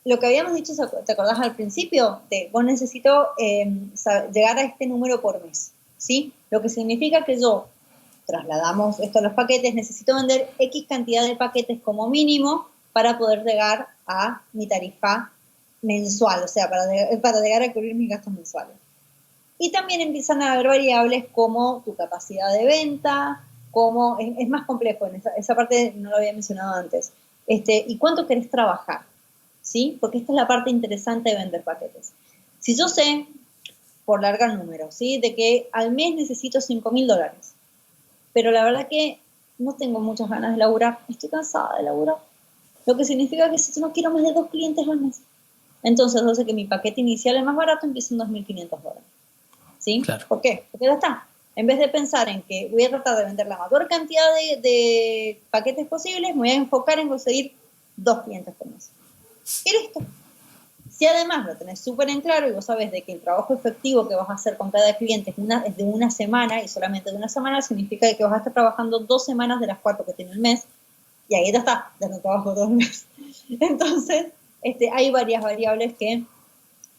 lo que habíamos dicho, ¿te acordás al principio? Vos necesito llegar a este número por mes, ¿sí? Lo que significa que yo, trasladamos esto a los paquetes, necesito vender X cantidad de paquetes como mínimo para poder llegar a mi tarifa mensual, o sea, para llegar a cubrir mis gastos mensuales. Y también empiezan a haber variables como tu capacidad de venta, como es más complejo, en esa parte no lo había mencionado antes, y cuánto querés trabajar, ¿sí? Porque esta es la parte interesante de vender paquetes. Si yo sé, por largar números, ¿sí? De que al mes necesito $5.000, pero la verdad que no tengo muchas ganas de laburar, estoy cansada de laburar, lo que significa que si yo no quiero más de 2 clientes al mes, entonces yo sé que mi paquete inicial es más barato, empieza en $2.500. ¿Sí? Claro. ¿Por qué? Porque ya está. En vez de pensar en que voy a tratar de vender la mayor cantidad de paquetes posibles, me voy a enfocar en conseguir 2 clientes por mes. Y listo. Si además lo tenés súper en claro y vos sabés de que el trabajo efectivo que vas a hacer con cada cliente es de una semana y solamente de una semana, significa que vas a estar trabajando 2 semanas de las 4 que tiene el mes y ahí ya está, ya no trabajo 2 meses. Entonces, hay varias variables que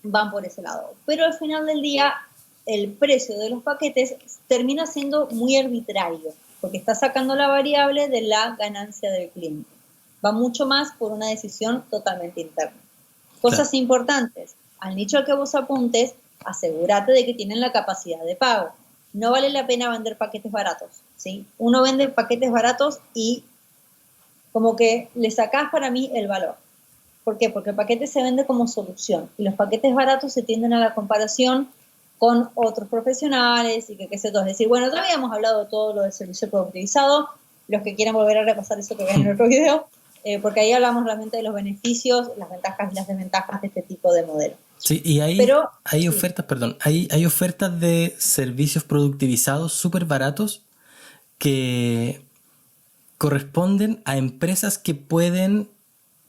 van por ese lado. Pero al final del día, el precio de los paquetes termina siendo muy arbitrario, porque está sacando la variable de la ganancia del cliente. Va mucho más por una decisión totalmente interna. Cosas Claro. importantes. Al nicho al que vos apuntes, asegúrate de que tienen la capacidad de pago. No vale la pena vender paquetes baratos, ¿sí? Uno vende paquetes baratos y como que le sacás para mí el valor. ¿Por qué? Porque el paquete se vende como solución y los paquetes baratos se tienden a la comparación con otros profesionales y qué sé yo. Es decir, bueno, ya habíamos hablado de todo lo del servicio productivizado, los que quieran volver a repasar eso que vean en otro video, porque ahí hablamos realmente de los beneficios, las ventajas y las desventajas de este tipo de modelo. Sí, y hay sí. ofertas, perdón, hay ofertas de servicios productivizados súper baratos que corresponden a empresas que pueden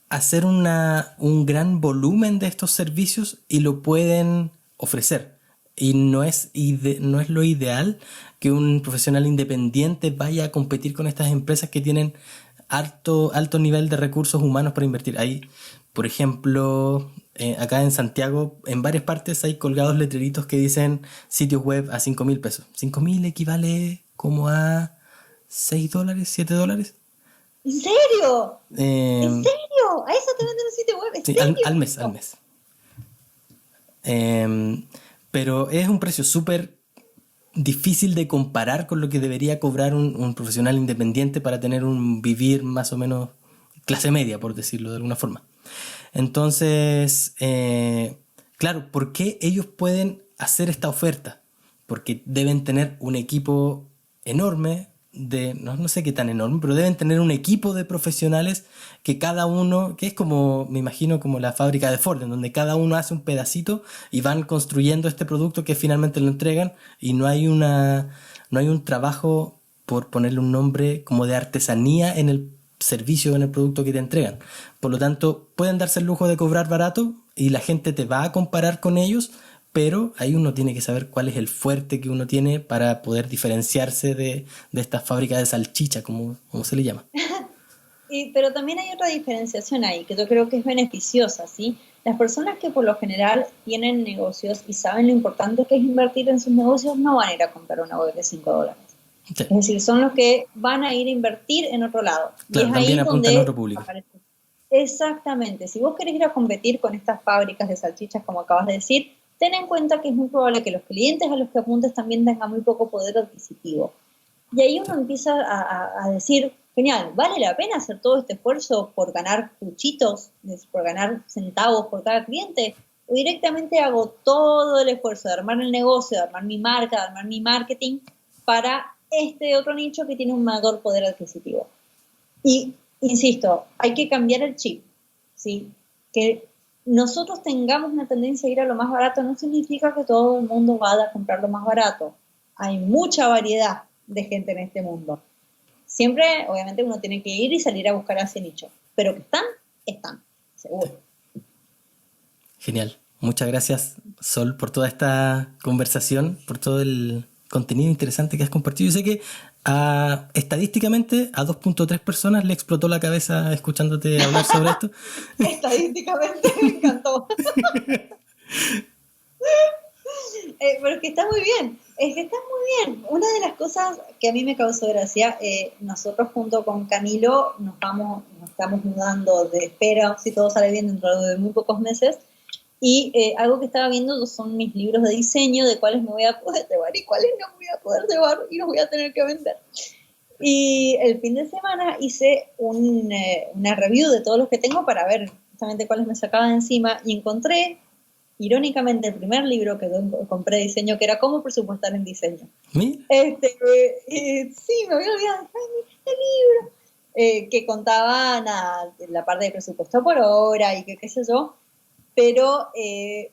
hacer un gran volumen de estos servicios y lo pueden ofrecer. Y no es lo ideal que un profesional independiente vaya a competir con estas empresas que tienen alto nivel de recursos humanos para invertir. Hay, por ejemplo, acá en Santiago, en varias partes hay colgados letreritos que dicen sitios web a 5.000 pesos. 5.000 equivale como a $6, $7. ¿En serio? ¿En Eh, serio? ¿A eso te venden un sitio web? ¿En sí, serio? al mes. pero es un precio súper difícil de comparar con lo que debería cobrar un profesional independiente para tener un vivir más o menos clase media, por decirlo de alguna forma. Entonces, claro, ¿por qué ellos pueden hacer esta oferta? Porque deben tener un equipo enorme, no sé qué tan enorme, pero deben tener un equipo de profesionales que cada uno, que es como, me imagino, como la fábrica de Ford, en donde cada uno hace un pedacito y van construyendo este producto que finalmente lo entregan, y no hay un trabajo, por ponerle un nombre, como de artesanía en el servicio, en el producto que te entregan. Por lo tanto, pueden darse el lujo de cobrar barato y la gente te va a comparar con ellos, pero ahí uno tiene que saber cuál es el fuerte que uno tiene para poder diferenciarse de estas fábricas de salchicha, como se le llama. Pero también hay otra diferenciación ahí, que yo creo que es beneficiosa, ¿sí? Las personas que por lo general tienen negocios y saben lo importante que es invertir en sus negocios no van a ir a comprar una web de $5. Sí. Es decir, son los que van a ir a invertir en otro lado. Claro, y es también ahí apuntan donde a otro público. aparece. Exactamente. Si vos querés ir a competir con estas fábricas de salchichas, como acabas de decir, ten en cuenta que es muy probable que los clientes a los que apuntes también tengan muy poco poder adquisitivo. Y ahí uno empieza a decir, genial, ¿vale la pena hacer todo este esfuerzo por ganar cuchitos, por ganar centavos por cada cliente? O directamente hago todo el esfuerzo de armar el negocio, de armar mi marca, de armar mi marketing para este otro nicho que tiene un mayor poder adquisitivo. Y, insisto, hay que cambiar el chip, ¿sí? Que nosotros tengamos una tendencia a ir a lo más barato no significa que todo el mundo vaya a comprar lo más barato. Hay mucha variedad de gente en este mundo. Siempre, obviamente, uno tiene que ir y salir a buscar a ese nicho. Pero que están, seguro. Genial. Muchas gracias, Sol, por toda esta conversación, por todo el contenido interesante que has compartido. Yo sé que estadísticamente a 2.3 personas le explotó la cabeza escuchándote hablar sobre esto. Estadísticamente me encantó. Pero es que está muy bien, es que está muy bien. Una de las cosas que a mí me causó gracia, nosotros junto con Camilo nos estamos mudando de espera, si todo sale bien, dentro de muy pocos meses, y algo que estaba viendo son mis libros de diseño, de cuáles me voy a poder llevar y cuáles no voy a poder llevar y los voy a tener que vender. Y el fin de semana hice una review de todos los que tengo para ver justamente cuáles me sacaba de encima, y encontré irónicamente el primer libro que yo compré de diseño, que era Cómo presupuestar en diseño. ¿Sí? Sí, me había olvidado, este libro, que contaba la parte de presupuesto por hora y qué sé yo, pero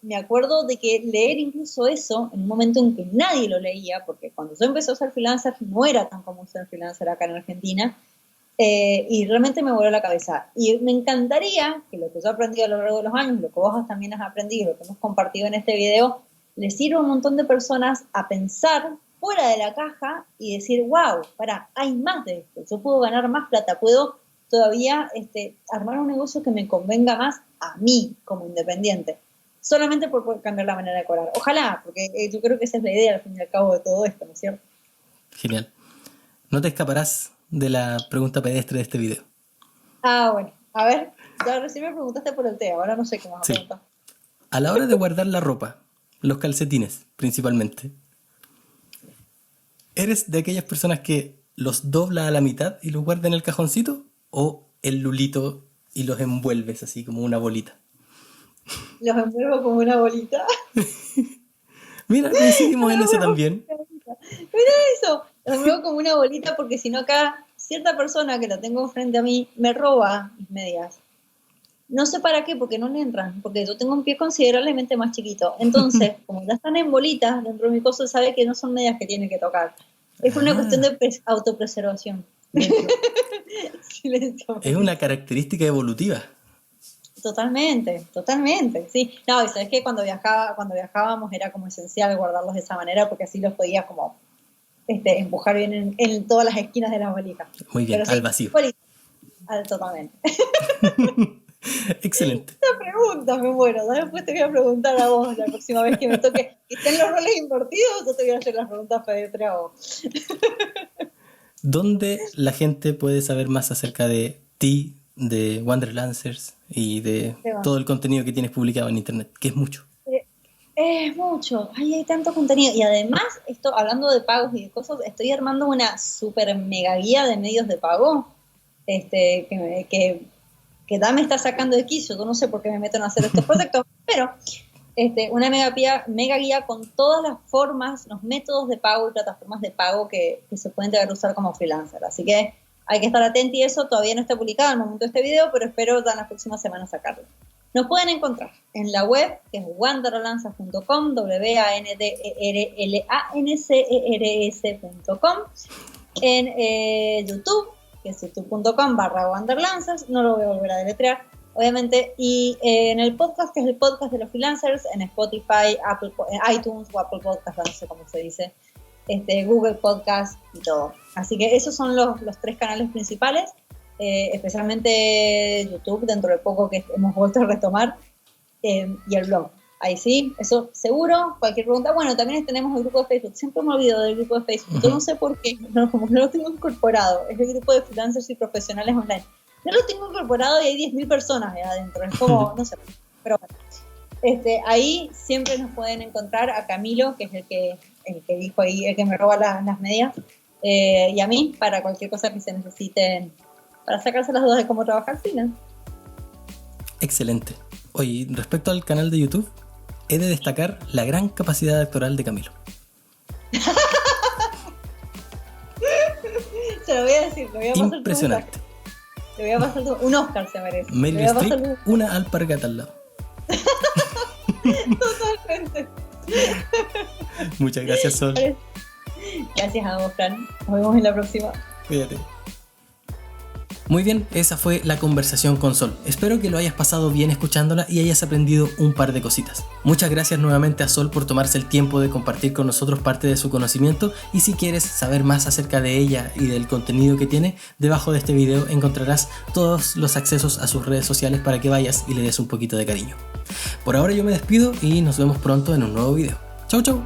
me acuerdo de que leer incluso eso en un momento en que nadie lo leía, porque cuando yo empecé a ser freelancer no era tan común ser freelancer acá en Argentina, y realmente me voló la cabeza. Y me encantaría que lo que yo he aprendido a lo largo de los años, lo que vos también has aprendido, lo que hemos compartido en este video, le sirva a un montón de personas a pensar fuera de la caja y decir, wow, hay más de esto, yo puedo ganar más plata, puedo todavía armar un negocio que me convenga más a mí como independiente, solamente por poder cambiar la manera de cobrar. Ojalá, porque yo creo que esa es la idea al fin y al cabo de todo esto, ¿no es cierto? Genial. No te escaparás de la pregunta pedestre de este video. Bueno, a ver, ya recién me preguntaste por el té, ahora no sé qué más preguntar. A la hora de guardar la ropa, los calcetines principalmente, ¿eres de aquellas personas que los dobla a la mitad y los guarda en el cajoncito, o el lulito y los envuelves así como una bolita? Los envuelvo como una bolita. Mira, coincidimos en eso también. Mira eso, los envuelvo como una bolita porque si no acá cierta persona que la tengo frente a mí me roba mis medias. No sé para qué, porque no le entran, porque yo tengo un pie considerablemente más chiquito. Entonces, como ya están en bolitas dentro de mi coso, sabe que no son medias que tiene que tocar. Es una cuestión de autopreservación. Silencio. Es una característica evolutiva. Totalmente, sí. No, y sabes que cuando viajábamos era como esencial guardarlos de esa manera, porque así los podías como empujar bien en todas las esquinas de las valijas. Muy bien, sí, al vacío. Totalmente. Excelente. Esta pregunta me muero. Después te voy a preguntar a vos la próxima vez que me toque que estén los roles invertidos, yo te voy a hacer las preguntas pedestres a vos. ¿Dónde la gente puede saber más acerca de ti, de Wanderlancers y de todo el contenido que tienes publicado en internet? Que es mucho. Es mucho, ay, hay tanto contenido. Y además, esto, hablando de pagos y de cosas, estoy armando una super mega guía de medios de pago, que me está sacando de quicio. Yo no sé por qué me meten a hacer estos proyectos, pero una mega guía con todas las formas, los métodos de pago y plataformas de pago que se pueden llegar a usar como freelancer. Así que hay que estar atento, y eso todavía no está publicado al momento de este video, pero espero ya en las próximas semanas sacarlo. Nos pueden encontrar en la web, que es wanderlanzas.com, WANDRLANCERS.com, en YouTube, que es youtube.com/wanderlanzas, no lo voy a volver a deletrear, obviamente, y en el podcast, que es el podcast de los freelancers, en Spotify, iTunes o Apple Podcast, no sé cómo se dice, Google Podcast y todo. Así que esos son los 3 canales principales. Especialmente YouTube, dentro de poco que hemos vuelto a retomar, y el blog. Ahí sí, eso seguro. Cualquier pregunta. Bueno, también tenemos el grupo de Facebook. Siempre me olvido del grupo de Facebook. Yo no sé por qué, como que no lo tengo incorporado. Es el grupo de freelancers y profesionales online. No lo tengo incorporado y hay 10.000 personas ahí adentro. Es como, no sé. Pero bueno, ahí siempre nos pueden encontrar a Camilo, que es el que dijo ahí, el que me roba las medias, y a mí, para cualquier cosa que se necesiten, para sacarse las dudas de cómo trabajar freelance. Excelente. Oye, respecto al canal de YouTube, he de destacar la gran capacidad actoral de Camilo. Se lo voy a decir, lo voy a pasar. Impresionante. Le voy a pasar un Oscar, se merece. Meryl Streep, una alpargata al lado. Totalmente. Muchas gracias, Sol. Gracias a vos, Fran. Nos vemos en la próxima. Cuídate. Muy bien, esa fue la conversación con Sol. Espero que lo hayas pasado bien escuchándola y hayas aprendido un par de cositas. Muchas gracias nuevamente a Sol por tomarse el tiempo de compartir con nosotros parte de su conocimiento, y si quieres saber más acerca de ella y del contenido que tiene, debajo de este video encontrarás todos los accesos a sus redes sociales para que vayas y le des un poquito de cariño. Por ahora yo me despido y nos vemos pronto en un nuevo video. Chau chau.